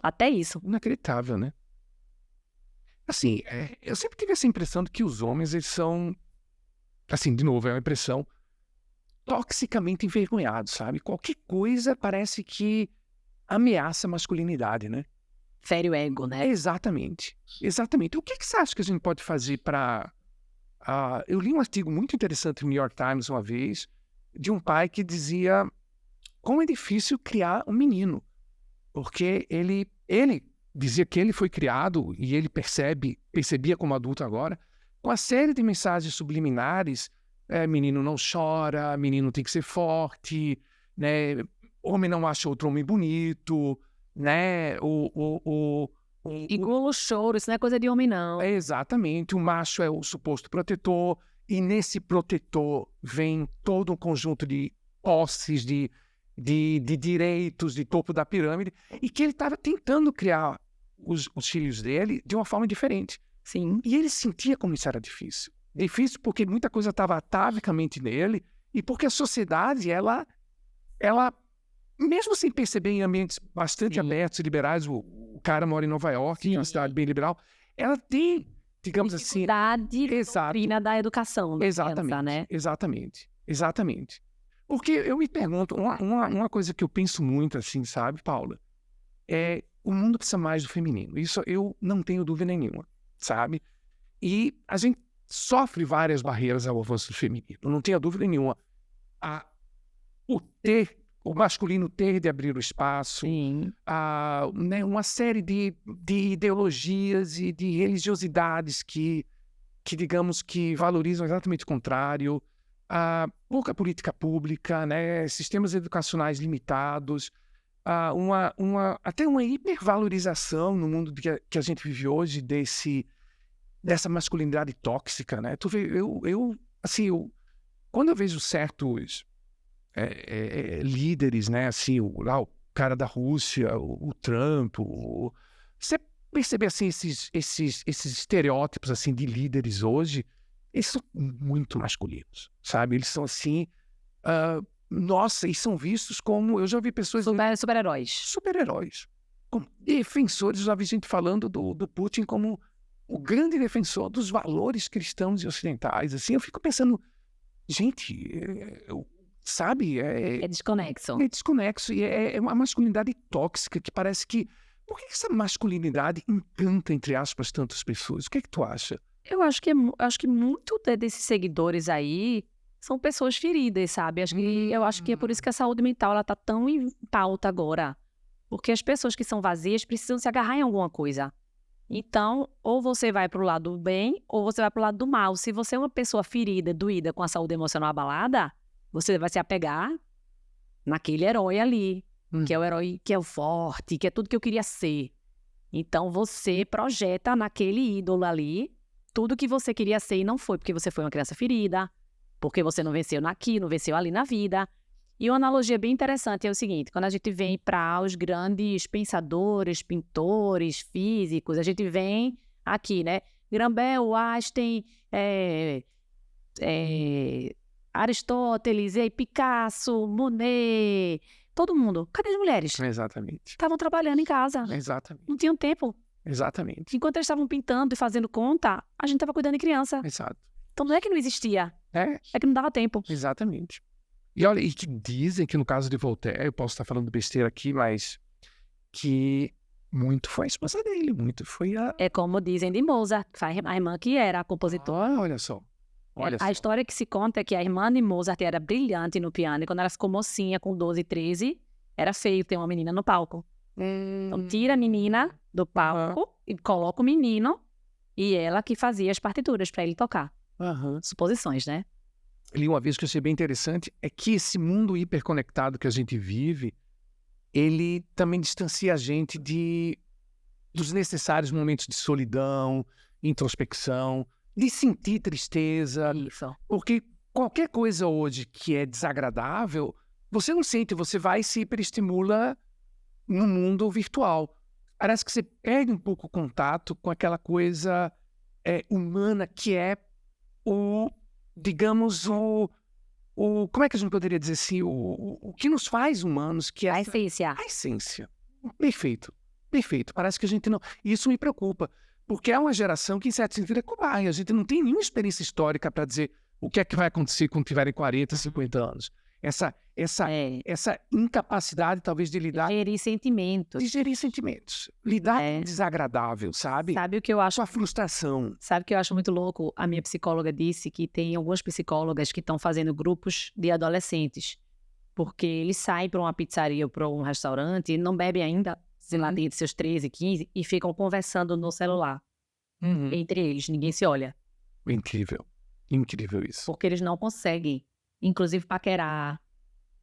Até isso. Inacreditável, né? Assim, eu sempre tive essa impressão de que os homens, eles são, assim, de novo, é uma impressão toxicamente envergonhados, sabe? Qualquer coisa parece que ameaça a masculinidade, né? Fere o ego, né? Exatamente. Exatamente. O que você acha que a gente pode fazer para... eu li um artigo muito interessante no New York Times uma vez, de um pai que dizia como é difícil criar um menino. Porque ele dizia que ele foi criado, e ele percebia como adulto agora, com uma série de mensagens subliminares. Menino não chora, menino tem que ser forte, né? Homem não acha outro homem bonito, né? Igual o choro, isso não é coisa de homem, não. Exatamente, o macho é o suposto protetor, e nesse protetor vem todo um conjunto de posses, de direitos, de topo da pirâmide, e que ele estava tentando criar os filhos dele de uma forma diferente. Sim. E ele sentia como isso era difícil. Difícil porque muita coisa estava atavicamente nele, e porque a sociedade, ela mesmo sem perceber, em ambientes bastante Sim. abertos e liberais, o cara mora em Nova York, que é uma cidade bem liberal, ela tem, digamos assim... Dificuldade da Exato. doutrina da educação. Da Exatamente, criança, né? exatamente. Porque eu me pergunto, uma coisa que eu penso muito assim, sabe, Paula? O mundo precisa mais do feminino. Isso eu não tenho dúvida nenhuma, sabe? E a gente sofre várias barreiras ao avanço do feminino, não tenho dúvida nenhuma. O masculino ter de abrir o espaço, Sim. né, uma série de ideologias e de religiosidades que, digamos, que valorizam exatamente o contrário, pouca política pública, né, sistemas educacionais limitados, até uma hipervalorização no mundo que a gente vive hoje dessa masculinidade tóxica, né? Tu vê, quando eu vejo certos líderes, né, assim, o cara da Rússia, o Trump, você percebe assim esses estereótipos assim de líderes hoje, eles são muito masculinos, sabe? Eles são assim, nossa, e são vistos como, eu já vi pessoas super-heróis, como defensores. Já vi gente falando do Putin como o grande defensor dos valores cristãos e ocidentais. Assim, eu fico pensando, gente, sabe? É desconexo. É desconexo, e é uma masculinidade tóxica que parece que... Por que essa masculinidade encanta, entre aspas, tantas pessoas? O que é que tu acha? Eu acho que muito desses seguidores aí são pessoas feridas, sabe? Eu acho que é por isso que a saúde mental ela tá tão em pauta agora. Porque as pessoas que são vazias precisam se agarrar em alguma coisa. Então, ou você vai pro lado do bem, ou você vai pro lado do mal. Se você é uma pessoa ferida, doída, com a saúde emocional abalada, você vai se apegar naquele herói ali, que é o herói, que é o forte, que é tudo que eu queria ser. Então, você projeta naquele ídolo ali tudo que você queria ser e não foi, porque você foi uma criança ferida, porque você não venceu aqui, não venceu ali na vida. E uma analogia bem interessante é o seguinte: quando a gente vem para os grandes pensadores, pintores, físicos, a gente vem aqui, né? Grambel, Einstein, Aristóteles, Picasso, Monet, todo mundo. Cadê as mulheres? Exatamente. Estavam trabalhando em casa. Exatamente. Não tinham tempo. Exatamente. Enquanto eles estavam pintando e fazendo conta, a gente estava cuidando de criança. Exato. Então não é que não existia, é que não dava tempo. Exatamente. E olha, e que dizem que no caso de Voltaire, eu posso estar falando besteira aqui, mas que muito foi a esposa dele, muito foi a... É como dizem de Mozart, a irmã que era a compositora. Olha só. A história que se conta é que a irmã de Mozart era brilhante no piano, e quando ela ficou mocinha, com 12, 13, era feio ter uma menina no palco. Então tira a menina do palco e coloca o menino, e ela que fazia as partituras para ele tocar. Suposições, né? Li uma vez que eu achei bem interessante, é que esse mundo hiperconectado que a gente vive, ele também distancia a gente dos necessários momentos de solidão, introspecção, de sentir tristeza, Isso. porque qualquer coisa hoje que é desagradável, você não sente, você vai e se hiperestimula no mundo virtual. Parece que você perde um pouco o contato com aquela coisa humana que é digamos, como é que a gente poderia dizer assim, o que nos faz humanos, que é A essência. a essência. Perfeito, perfeito. Parece que a gente não... Isso me preocupa, porque é uma geração que, em certo sentido, é cobaia. A gente não tem nenhuma experiência histórica para dizer o que é que vai acontecer quando tiverem 40, 50 anos. Essa incapacidade, talvez, de lidar... Gerir sentimentos. De gerir sentimentos. Lidar com o desagradável, sabe? Sabe o que eu acho? Sua frustração. Sabe o que eu acho muito louco? A minha psicóloga disse que tem algumas psicólogas que estão fazendo grupos de adolescentes. Porque eles saem para uma pizzaria ou para um restaurante e não bebem ainda, sei lá, de seus 13, 15, e ficam conversando no celular. Entre eles, ninguém se olha. Incrível. Incrível isso. Porque eles não conseguem, inclusive, paquerar.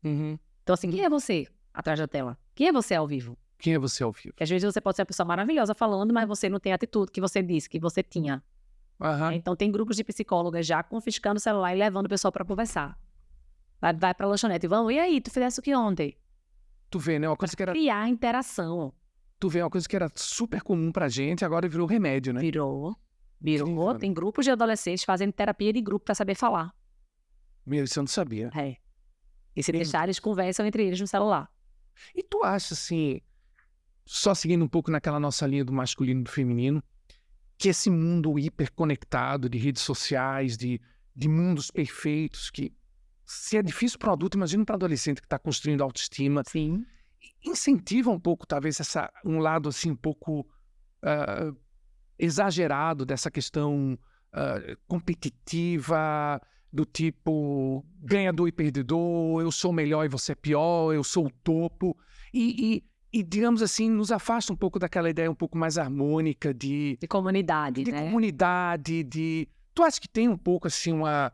Então, assim, quem é você atrás da tela? Quem é você ao vivo? Quem é você ao vivo? Porque às vezes você pode ser uma pessoa maravilhosa falando, mas você não tem a atitude que você disse que você tinha. Então, tem grupos de psicólogas já confiscando o celular e levando o pessoal para conversar. Vai pra lanchonete e vamos, e aí, tu fizesse o que ontem? Tu vê, né? Uma coisa que era... Criar interação. Tu vê, uma coisa que era super comum pra gente, agora virou remédio, né? Virou. Incrível. Tem grupos de adolescentes fazendo terapia de grupo pra saber falar. Meu, isso eu não sabia. E se deixar, eles conversam entre eles no celular. E tu acha, assim, só seguindo um pouco naquela nossa linha do masculino e do feminino, que esse mundo hiperconectado de redes sociais, de mundos perfeitos, que se é difícil para o adulto, imagina para o adolescente que está construindo autoestima, Sim. incentiva um pouco, talvez, um lado assim um pouco exagerado dessa questão competitiva, do tipo ganhador e perdedor, eu sou melhor e você é pior, eu sou o topo, e digamos assim, nos afasta um pouco daquela ideia um pouco mais harmônica de comunidade, né? Comunidade, Tu acha que tem um pouco assim uma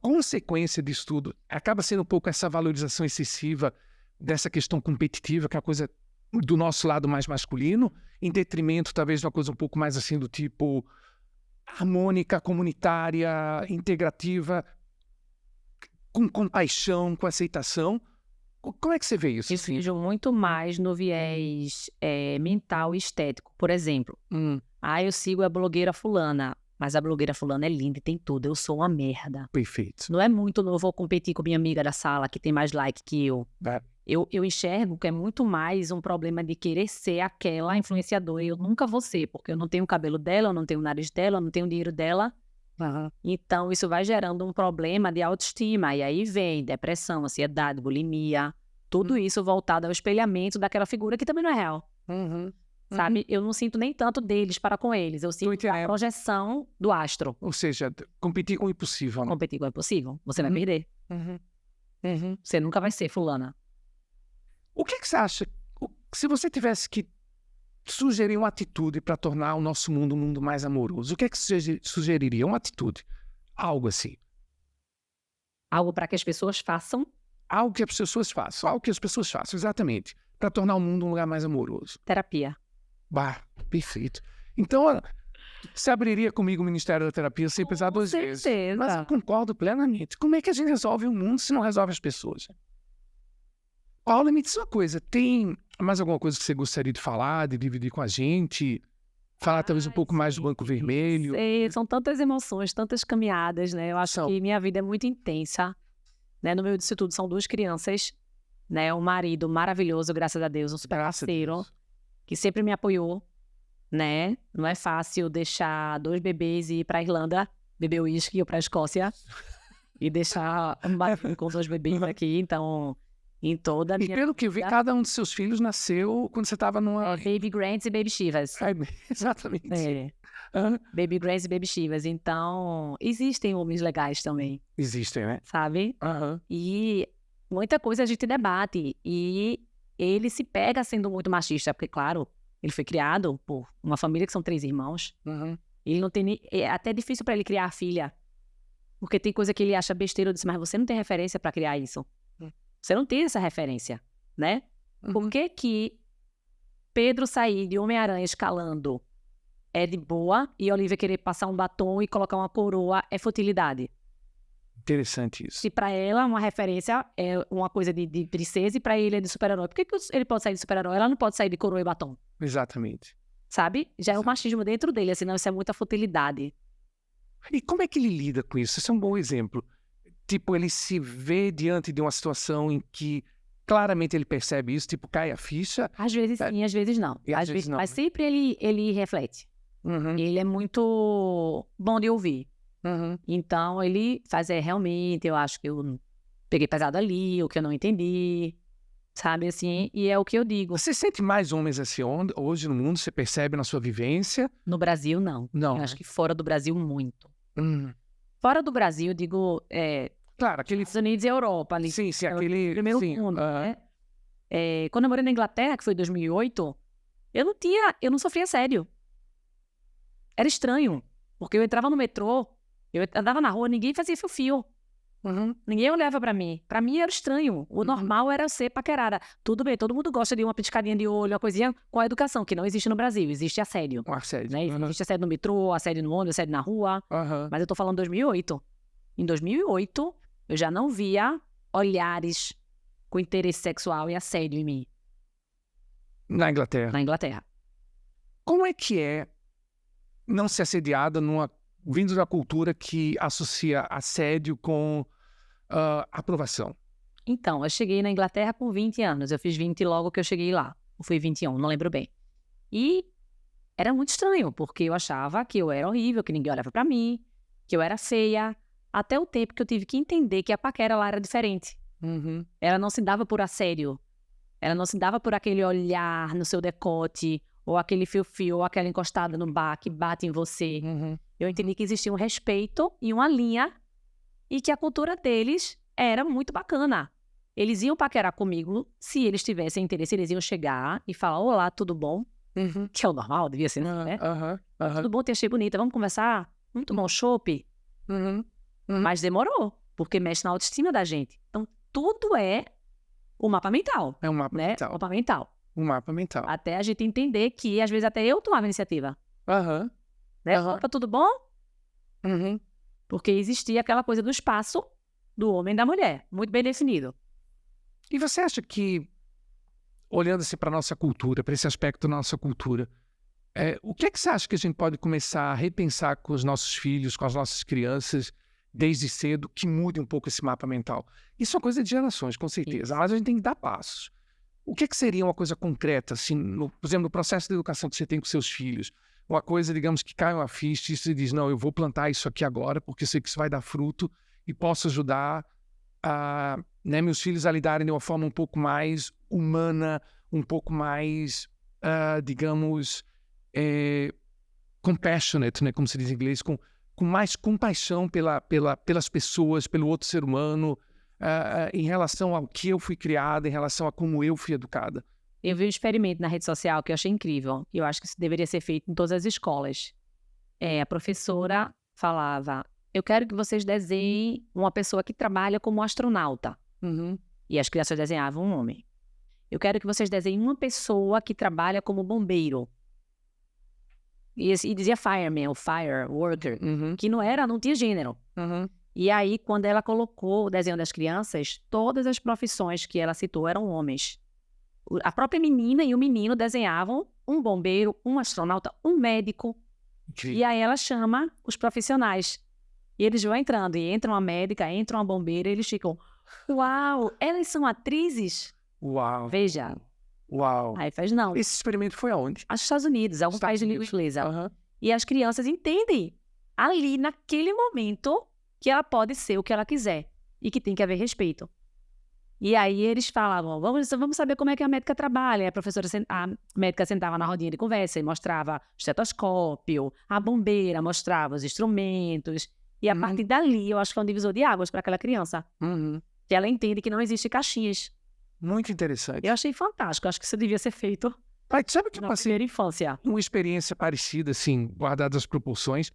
consequência disso tudo? Acaba sendo um pouco essa valorização excessiva dessa questão competitiva, que é a coisa do nosso lado mais masculino, em detrimento talvez de uma coisa um pouco mais assim do tipo harmônica, comunitária, integrativa, com compaixão, com aceitação. Como é que você vê isso? Eu vejo muito mais no viés mental e estético. Por exemplo, eu sigo a blogueira fulana, mas a blogueira fulana é linda e tem tudo. Eu sou uma merda. Perfeito. Não é muito novo, vou competir com minha amiga da sala, que tem mais like que eu. Eu enxergo que é muito mais um problema de querer ser aquela influenciadora. Eu nunca vou ser, porque eu não tenho o cabelo dela, eu não tenho o nariz dela, eu não tenho o dinheiro dela. Então, isso vai gerando um problema de autoestima. E aí vem depressão, ansiedade, bulimia. Tudo isso voltado ao espelhamento daquela figura que também não é real. Sabe? Eu não sinto nem tanto deles para com eles. Eu sinto a projeção do astro. Ou seja, competir com o impossível. Né? Competir com o impossível. Você vai perder. Você nunca vai ser fulana. O que você acha? Se você tivesse que sugerir uma atitude para tornar o nosso mundo um mundo mais amoroso, o que você sugeriria? Uma atitude? Algo assim. Algo para que as pessoas façam? Algo que as pessoas façam. Algo que as pessoas façam, exatamente. Para tornar o mundo um lugar mais amoroso. Terapia. Perfeito. Então, você abriria comigo o Ministério da Terapia sem pensar duas vezes. Mas eu concordo plenamente. Como é que a gente resolve o mundo se não resolve as pessoas? Paula, me diz uma coisa. Tem mais alguma coisa que você gostaria de falar, de dividir com a gente? Falar talvez um pouco mais do Banco Vermelho? São tantas emoções, tantas caminhadas, né? Eu acho que minha vida é muito intensa. Né? No meio disso tudo, são 2 crianças, né? Um marido maravilhoso, graças a Deus, um super parceiro, que sempre me apoiou, né? Não é fácil deixar 2 bebês e ir pra Irlanda, beber uísque, ou pra Escócia, e deixar um marido com 2 bebês aqui, então... Em toda a minha... E pelo que eu vi, cada um dos seus filhos nasceu quando você estava numa... Baby Grants e Baby Chivas. Exatamente. Baby Grants e Baby Chivas. Então, existem homens legais também. Existem, né? Sabe? E muita coisa a gente debate. E ele se pega sendo muito machista, porque, claro, ele foi criado por uma família que são 3 irmãos. Ele não tem... É até difícil para ele criar a filha. Porque tem coisa que ele acha besteira. Eu disse, mas você não tem referência para criar isso. Você não tem essa referência, né? Por que Pedro sair de Homem-Aranha escalando é de boa e a Olivia querer passar um batom e colocar uma coroa é futilidade. Interessante isso. Se pra ela uma referência é uma coisa de princesa e pra ele é de super-herói. Por que ele pode sair de super-herói? Ela não pode sair de coroa e batom, Exatamente. sabe? Já é o machismo dentro dele, assim, não, isso é muita futilidade. E como é que ele lida com isso? Esse é um bom exemplo. Tipo, ele se vê diante de uma situação em que claramente ele percebe isso, tipo, cai a ficha. Às vezes sim, às vezes não. E às vezes não, Mas né? sempre ele reflete. Uhum, Ele é muito bom de ouvir. uhum. Então, ele faz, realmente, eu acho que eu peguei pesado ali, o que eu não entendi, sabe, assim, e é o que eu digo. Você sente mais homens assim hoje no mundo? Você percebe na sua vivência? No Brasil, não. Não. Eu acho que fora do Brasil, muito. Hum. Fora do Brasil, eu digo, Claro, aquele... Estados Unidos e Europa, ali. Sim, sim, é o aquele... primeiro sim, mundo, aham. né? Quando eu morei na Inglaterra, que foi em 2008, eu não sofria assédio. Era estranho, porque eu entrava no metrô, eu andava na rua, ninguém fazia fio-fio. Uhum. Ninguém olhava pra mim. Pra mim era estranho. O normal era eu ser paquerada. Tudo bem, todo mundo gosta de uma piscadinha de olho, uma coisinha com a educação, que não existe no Brasil. Existe assédio. Um assédio. Né? Uhum. Existe assédio no metrô, assédio no ônibus, assédio na rua. Aham. Mas eu tô falando 2008. Em 2008, eu já não via olhares com interesse sexual e assédio em mim, Na Inglaterra. na Inglaterra. Como é que é não ser assediada vindo da cultura que associa assédio com aprovação? Então, eu cheguei na Inglaterra com 20 anos. Eu fiz 20 logo que eu cheguei lá. Ou foi 21, não lembro bem. E era muito estranho, porque eu achava que eu era horrível, que ninguém olhava pra mim, que eu era feia. Até o tempo que eu tive que entender que a paquera lá era diferente. Uhum. Ela não se dava por assédio. Ela não se dava por aquele olhar no seu decote, ou aquele fio-fio, ou aquela encostada no bar que bate em você. Uhum. Eu entendi que existia um respeito e uma linha, e que a cultura deles era muito bacana. Eles iam paquerar comigo, se eles tivessem interesse, eles iam chegar e falar, olá, tudo bom? Uhum. Que é o normal, devia ser, né? Aham. Aham. Tudo bom, te achei bonita, vamos conversar? Vamos tomar um chopp? Uhum. Mas demorou, porque mexe na autoestima da gente. Então, tudo é o mapa mental, É um mapa né? mental. Mapa mental. Um mapa mental. Até a gente entender que, às vezes, até eu tomava iniciativa. Aham. Né? Aham. Opa, tudo bom? Uhum. Porque existia aquela coisa do espaço do homem e da mulher, muito bem definido. E você acha que, olhando-se para a nossa cultura, para esse aspecto da nossa cultura, o que é que você acha que a gente pode começar a repensar com os nossos filhos, com as nossas crianças, desde cedo, que mude um pouco esse mapa mental? Isso é uma coisa de gerações, com certeza, Isso. mas a gente tem que dar passos. O que é que seria uma coisa concreta, assim, por exemplo, no processo de educação que você tem com seus filhos? Uma coisa, digamos, que cai uma ficha e você diz, não, eu vou plantar isso aqui agora, porque eu sei que isso vai dar fruto e posso ajudar meus filhos a lidarem de uma forma um pouco mais humana, um pouco mais, digamos, compassionate, né, como se diz em inglês, com mais compaixão pelas pessoas, pelo outro ser humano, em relação ao que eu fui criada, em relação a como eu fui educada. Eu vi um experimento na rede social que eu achei incrível. Eu acho que isso deveria ser feito em todas as escolas. A professora falava, eu quero que vocês desenhem uma pessoa que trabalha como astronauta. Uhum. E as crianças desenhavam um homem. Eu quero que vocês desenhem uma pessoa que trabalha como bombeiro. E dizia fireman, ou fire worker, Uhum. que não tinha gênero. Uhum. E aí, quando ela colocou o desenho das crianças, todas as profissões que ela citou eram homens. A própria menina e o menino desenhavam um bombeiro, um astronauta, um médico. Incrível. E aí ela chama os profissionais. E eles vão entrando. E entra uma médica, entra uma bombeira, e eles ficam, uau, elas são atrizes? Uau. Veja. Uau. Aí faz, não. Esse experimento foi aonde? Acho que Estados Unidos, algum Estados país de língua Unidos. inglesa. Aham. E as crianças entendem ali, naquele momento, que ela pode ser o que ela quiser. E que tem que haver respeito. E aí eles falavam, vamos saber como é que a médica trabalha. A médica sentava na rodinha de conversa e mostrava o estetoscópio, a bombeira mostrava os instrumentos. E a partir dali, eu acho que é um divisor de águas para aquela criança. Uhum. Que ela entende que não existe caixinhas. Muito interessante. Eu achei fantástico, acho que isso devia ser feito Mas sabe que eu na passei primeira infância. uma experiência parecida, assim, guardadas as proporções.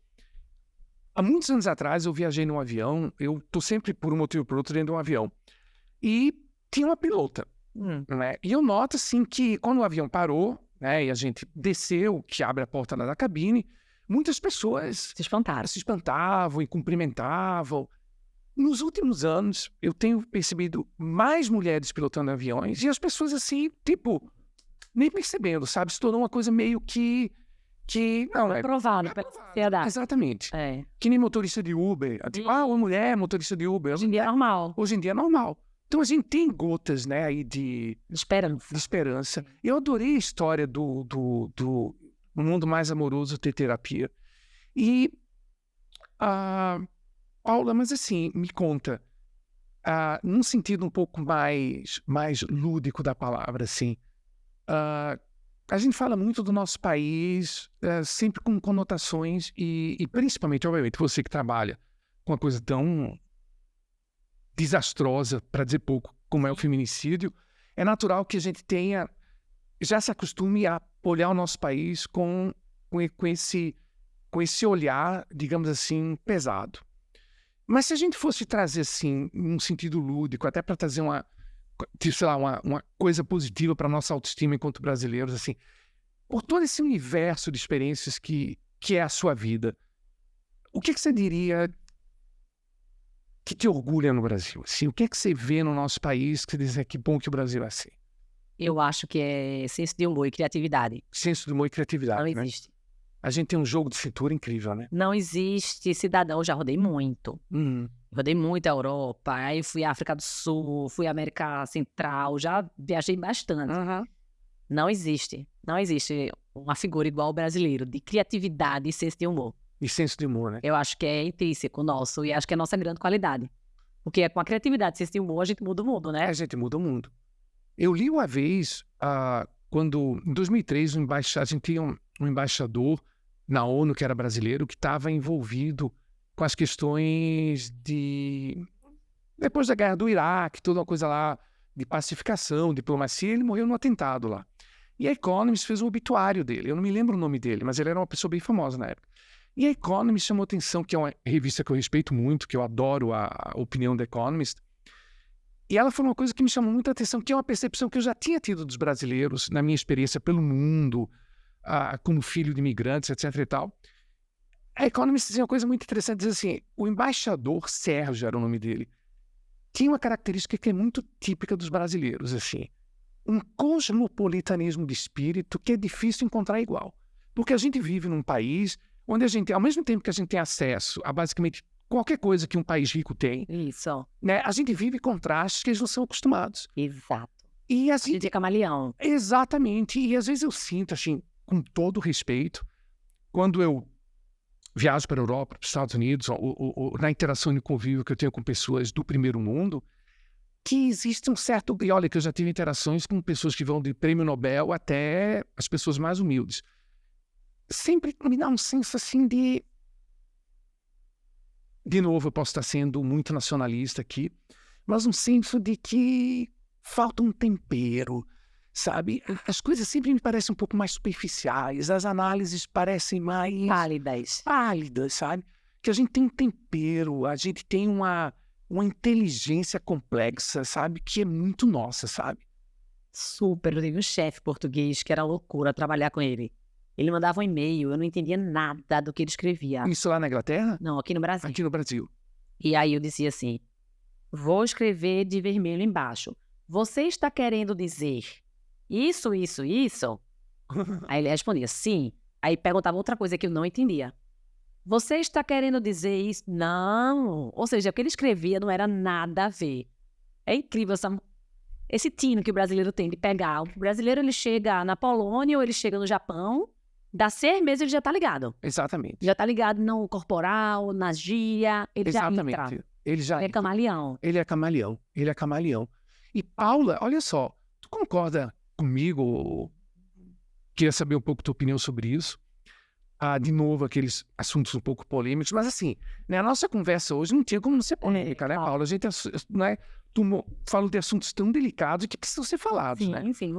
Há muitos anos atrás, eu viajei num avião, eu tô sempre, por um motivo ou por outro, dentro de um avião. E tinha uma pilota, né? E eu noto, assim, que quando o avião parou, né? E a gente desceu, que abre a porta da cabine, muitas pessoas Se espantaram. se espantavam e cumprimentavam. Nos últimos anos, eu tenho percebido mais mulheres pilotando aviões e as pessoas assim, tipo, nem percebendo, sabe? Se tornou uma coisa meio que não, Aprovado pela sociedade. exatamente. É. Que nem motorista de Uber. Tipo, uma mulher motorista de Uber. Hoje em dia é normal. Hoje em dia é normal. Então a gente tem gotas, né, aí de Esperança. esperança. Eu adorei a história do Mundo Mais Amoroso ter terapia. E, Paula, mas assim, me conta, num sentido um pouco mais lúdico da palavra, assim, a gente fala muito do nosso país, sempre com conotações e principalmente, obviamente, você que trabalha com uma coisa tão desastrosa, para dizer pouco, como é o feminicídio, é natural que a gente já se acostume a olhar o nosso país com esse olhar, digamos assim, pesado. Mas se a gente fosse trazer, assim, num sentido lúdico, até para trazer uma coisa positiva para a nossa autoestima enquanto brasileiros, assim, por todo esse universo de experiências que é a sua vida, o que você diria que te orgulha no Brasil? Assim, o que você vê no nosso país que você diz que bom que o Brasil é assim? Eu acho que é senso de humor e criatividade. Senso de humor e criatividade, Não né? existe. A gente tem um jogo de cintura incrível, né? Não existe cidadão. Eu já rodei muito. Rodei muito a Europa, aí fui à África do Sul, fui à América Central, já viajei bastante. Não existe uma figura igual ao brasileiro, de criatividade e senso de humor. E senso de humor, né? Eu acho que é intrínseco nosso e acho que é a nossa grande qualidade. Porque é com a criatividade e senso de humor a gente muda o mundo, né? A gente muda o mundo. Eu li uma vez, quando, em 2003, a gente tinha um embaixador na ONU, que era brasileiro, que estava envolvido com as questões depois da guerra do Iraque, toda uma coisa lá de pacificação, diplomacia, ele morreu num atentado lá. E a Economist fez um obituário dele, eu não me lembro o nome dele, mas ele era uma pessoa bem famosa na época. E a Economist chamou atenção, que é uma revista que eu respeito muito, que eu adoro a opinião da Economist, e ela falou uma coisa que me chamou muita atenção, que é uma percepção que eu já tinha tido dos brasileiros, na minha experiência pelo mundo, como filho de imigrantes, etc e tal. A Economist dizia uma coisa muito interessante, diz assim, o embaixador Sérgio era o nome dele, tinha uma característica que é muito típica dos brasileiros, assim, um cosmopolitanismo de espírito que é difícil encontrar igual. Porque a gente vive num país onde a gente, ao mesmo tempo que a gente tem acesso a basicamente qualquer coisa que um país rico tem, Isso. né, a gente vive contrastes que eles não são acostumados. Exato. E a A gente gente é camaleão. exatamente. E às vezes eu sinto, assim, com todo respeito, quando eu viajo para a Europa, para os Estados Unidos, ou na interação e convívio que eu tenho com pessoas do primeiro mundo, que existe um certo... E olha que eu já tive interações com pessoas que vão de prêmio Nobel até as pessoas mais humildes. Sempre me dá um senso, assim, de... De novo, eu posso estar sendo muito nacionalista aqui, mas um senso de que falta um tempero, sabe? As coisas sempre me parecem um pouco mais superficiais, as análises parecem mais pálidas, sabe? Que a gente tem um tempero, a gente tem uma inteligência complexa, sabe? Que é muito nossa, sabe? Super. Eu tive um chefe português que era loucura trabalhar com ele. Ele mandava um e-mail, eu não entendia nada do que ele escrevia. Isso lá na Inglaterra? Não, aqui no Brasil. Aqui no Brasil. E aí eu dizia assim, vou escrever de vermelho embaixo. Você está querendo dizer isso, isso, isso? Aí ele respondia, sim. Aí perguntava outra coisa que eu não entendia. Você está querendo dizer isso? Não. Ou seja, o que ele escrevia não era nada a ver. É incrível esse tino que o brasileiro tem de pegar. O brasileiro, ele chega na Polônia ou ele chega no Japão, dá 6 meses ele já tá ligado. Exatamente. Já tá ligado no corporal, na gíria, ele Exatamente. já entra. Ele já É camaleão. Ele é camaleão. Ele é camaleão. E Paula, olha só, tu concorda comigo? Queria saber um pouco tua opinião sobre isso. De novo, aqueles assuntos um pouco polêmicos, mas assim, né, a nossa conversa hoje não tinha como não ser polêmica, né, Paula? A gente falou de assuntos tão delicados que precisam ser falados, Sim, né? enfim.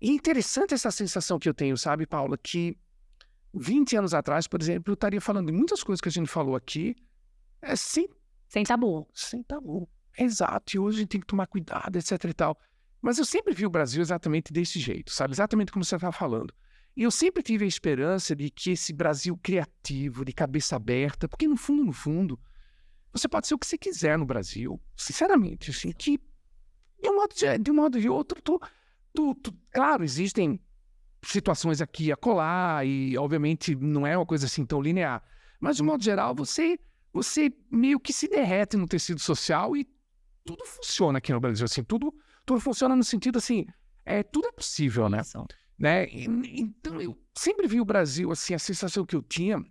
E é interessante essa sensação que eu tenho, sabe, Paula, que 20 anos atrás, por exemplo, eu estaria falando de muitas coisas que a gente falou aqui, sem Sem tabu. tabu. Exato, e hoje a gente tem que tomar cuidado, etc e tal. Mas eu sempre vi o Brasil exatamente desse jeito, sabe? Exatamente como você estava falando. E eu sempre tive a esperança de que esse Brasil criativo, de cabeça aberta, porque no fundo, você pode ser o que você quiser no Brasil, sinceramente, assim, que de um modo ou de outro, claro, existem situações aqui e acolá, e obviamente não é uma coisa assim tão linear, mas de um modo geral, você meio que se derrete no tecido social e tudo funciona aqui no Brasil, assim, tudo funciona no sentido assim, tudo é possível, né? Isso. Né? Então eu sempre vi o Brasil, assim, a sensação que eu tinha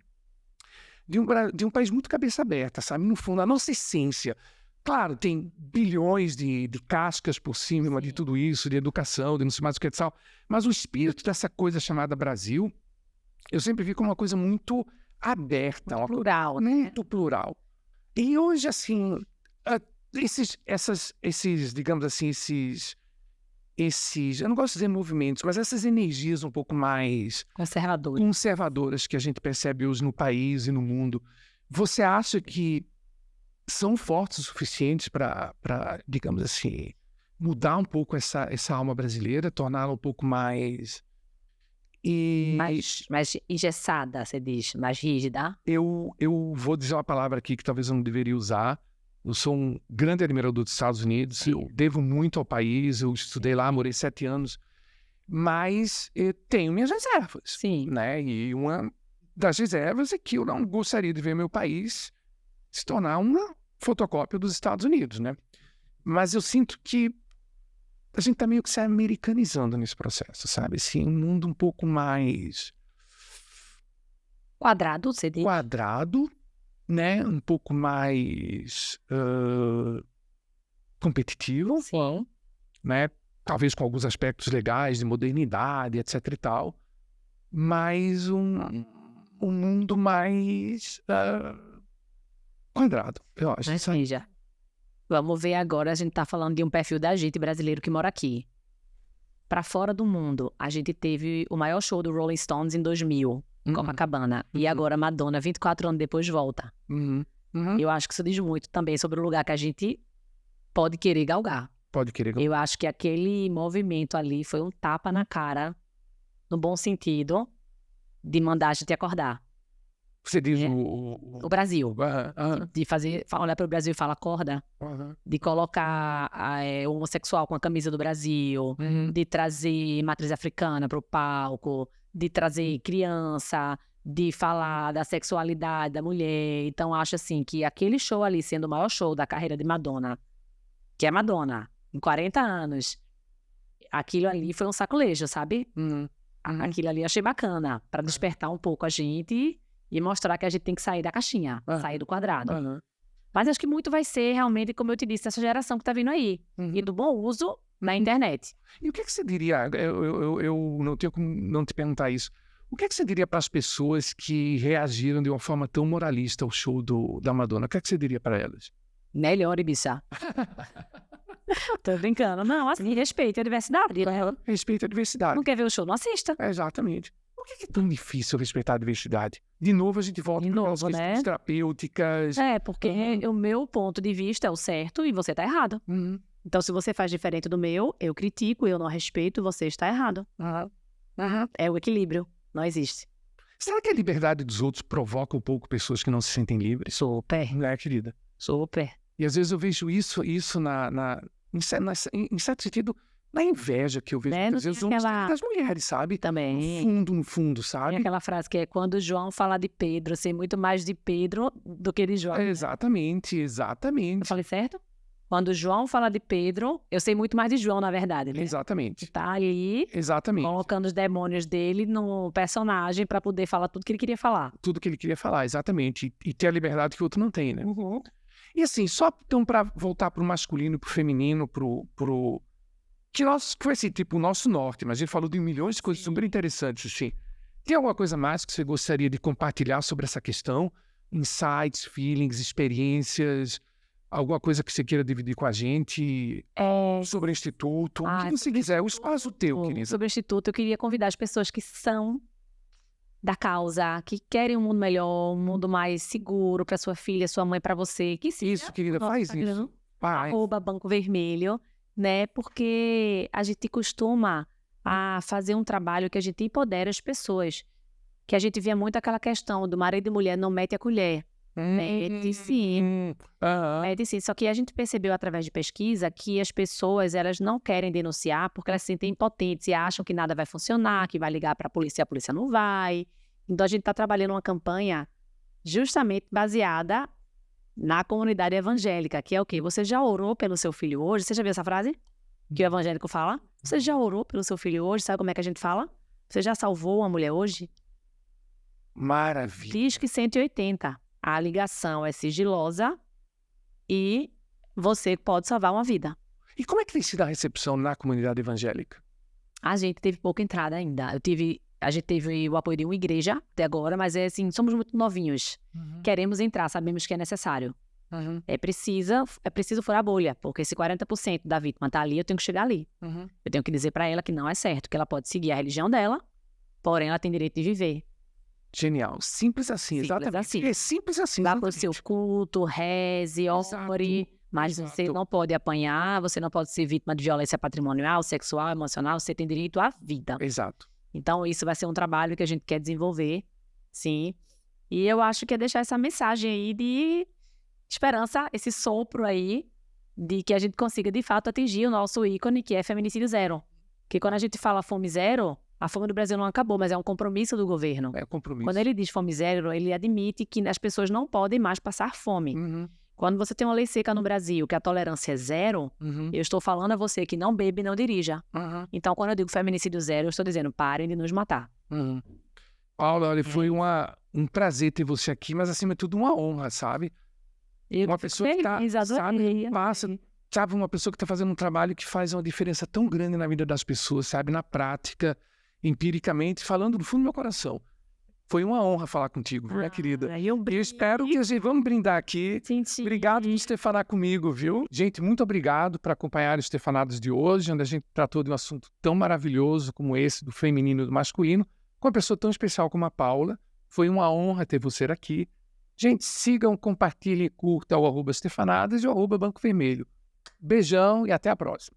de um país muito cabeça aberta, sabe? No fundo, a nossa essência. Claro, tem bilhões de cascas por cima de tudo isso, de educação, de não sei mais o que e tal, mas o espírito dessa coisa chamada Brasil, eu sempre vi como uma coisa muito aberta. Muito plural, né? Muito plural. E hoje, assim, digamos assim, eu não gosto de dizer movimentos, mas essas energias um pouco mais conservadoras que a gente percebe hoje no país e no mundo, você acha que são fortes o suficiente para, digamos assim, mudar um pouco essa alma brasileira, torná-la um pouco mais mais engessada, você diz, mais rígida? Eu vou dizer uma palavra aqui que talvez eu não deveria usar. Eu sou um grande admirador dos Estados Unidos, Sim. eu devo muito ao país, eu estudei lá, morei 7 anos, mas tenho minhas reservas. Sim. Né? E uma das reservas é que eu não gostaria de ver meu país se tornar uma fotocópia dos Estados Unidos, né? Mas eu sinto que a gente está meio que se americanizando nesse processo, sabe? Assim, um mundo um pouco mais quadrado, você diz? Quadrado, né? Um pouco mais competitivo, Sim. Né? Talvez com alguns aspectos legais de modernidade, etc e tal, mas um mundo mais quadrado, eu acho. Mas seja, vamos ver agora, a gente está falando de um perfil da gente brasileiro que mora aqui. Para fora do mundo, a gente teve o maior show do Rolling Stones em 2000, em Copacabana. E agora Madonna, 24 anos depois, volta. Eu acho que isso diz muito também sobre o lugar que a gente pode querer galgar. Eu acho que aquele movimento ali foi um tapa na cara, no bom sentido, de mandar a gente acordar. Você diz o Brasil. De fazer, olhar para o Brasil e falar acorda. De colocar o homossexual com a camisa do Brasil. De trazer matriz africana para o palco. De trazer criança. De falar da sexualidade da mulher. Então, acho assim que aquele show ali, sendo o maior show da carreira de Madonna, que é Madonna, em 40 anos, aquilo ali foi um sacolejo, sabe? Aquilo ali achei bacana, para despertar um pouco a gente e mostrar que a gente tem que sair da caixinha, sair do quadrado. Mas acho que muito vai ser realmente, como eu te disse, essa geração que está vindo aí. E do bom uso na internet. E o que você diria, eu não tenho como não te perguntar isso, o que você diria para as pessoas que reagiram de uma forma tão moralista ao show da Madonna? O que você diria para elas? Melhor, bicha. Tô brincando. Não, assim, respeite a diversidade. Respeite a diversidade. Não quer ver o show? Não assista. Exatamente. Por que é tão difícil respeitar a diversidade? De novo, a gente volta para as questões terapêuticas. Porque o meu ponto de vista é o certo e você tá errado. Então, se você faz diferente do meu, eu critico, eu não respeito, você está errado. É o equilíbrio. Não existe. Será que a liberdade dos outros provoca um pouco pessoas que não se sentem livres? Super. Não é, querida? Super. E às vezes eu vejo isso em certo sentido, na inveja que eu vejo às vezes das mulheres, sabe? Também. No fundo, sabe? Tem aquela frase que é quando João fala de Pedro, sei muito mais de Pedro do que de João. Exatamente. Eu falei certo? Quando João fala de Pedro, eu sei muito mais de João, na verdade. Né? Exatamente. Tá ali colocando os demônios dele no personagem para poder falar tudo que ele queria falar. Tudo que ele queria falar, exatamente. E ter a liberdade que o outro não tem, né? E assim, só então para voltar pro masculino, pro feminino, que foi assim, tipo, o nosso norte, mas a gente falou de milhões de coisas super interessantes, assim. Tem alguma coisa mais que você gostaria de compartilhar sobre essa questão? Insights, feelings, experiências, alguma coisa que você queira dividir com a gente? Sobre o Instituto, o que você quiser, o espaço teu, querida. Sobre o Instituto, eu queria convidar as pessoas que são da causa, que querem um mundo melhor, um mundo mais seguro para sua filha, sua mãe, para você. Isso, querida, faz isso. @Banco Vermelho. né? Porque a gente costuma a fazer um trabalho que a gente empodera as pessoas. Que a gente via muito aquela questão do marido e mulher não mete a colher. Mete sim. Mete sim. Só que a gente percebeu através de pesquisa que as pessoas elas não querem denunciar porque elas se sentem impotentes e acham que nada vai funcionar, que vai ligar para a polícia não vai. Então a gente está trabalhando uma campanha justamente baseada na comunidade evangélica, que é o quê? Você já orou pelo seu filho hoje? Você já viu essa frase? Que o evangélico fala? Você já orou pelo seu filho hoje? Sabe como é que a gente fala? Você já salvou uma mulher hoje? Maravilha. Diz que 180. A ligação é sigilosa e você pode salvar uma vida. E como é que tem sido a recepção na comunidade evangélica? A gente teve pouca entrada ainda. A gente teve o apoio de uma igreja até agora, mas é assim, somos muito novinhos. Queremos entrar, sabemos que é necessário. É preciso furar a bolha, porque se 40% da vítima está ali, eu tenho que chegar ali. Eu tenho que dizer para ela que não é certo, que ela pode seguir a religião dela, porém ela tem direito de viver. Genial. Simples assim, Simples exatamente. assim. É simples assim. Vá para o seu culto, reze, ore, mas exato. você não pode apanhar, você não pode ser vítima de violência patrimonial, sexual, emocional, você tem direito à vida. Exato. Então, isso vai ser um trabalho que a gente quer desenvolver, sim. E eu acho que é deixar essa mensagem aí de esperança, esse sopro aí, de que a gente consiga, de fato, atingir o nosso ícone, que é feminicídio zero. Porque quando a gente fala fome zero, a fome do Brasil não acabou, mas é um compromisso do governo. É compromisso. Quando ele diz fome zero, ele admite que as pessoas não podem mais passar fome. Quando você tem uma lei seca no Brasil, que a tolerância é zero, eu estou falando a você que não bebe e não dirija. Então, quando eu digo feminicídio zero, eu estou dizendo, parem de nos matar. Paula, olha, foi um prazer ter você aqui, mas acima de tudo uma honra, sabe? Uma pessoa que está, sabe, uma pessoa que está fazendo um trabalho que faz uma diferença tão grande na vida das pessoas, sabe? Na prática, empiricamente, falando do fundo do meu coração. Foi uma honra falar contigo, minha querida. Eu espero que a gente vamos brindar aqui. Sim. Obrigado por estefanar comigo, viu? Gente, muito obrigado por acompanhar os Estefanados de hoje, onde a gente tratou de um assunto tão maravilhoso como esse, do feminino e do masculino, com uma pessoa tão especial como a Paula. Foi uma honra ter você aqui. Gente, sigam, compartilhem, curtam o @Estefanadas e o @Banco Vermelho. Beijão e até a próxima.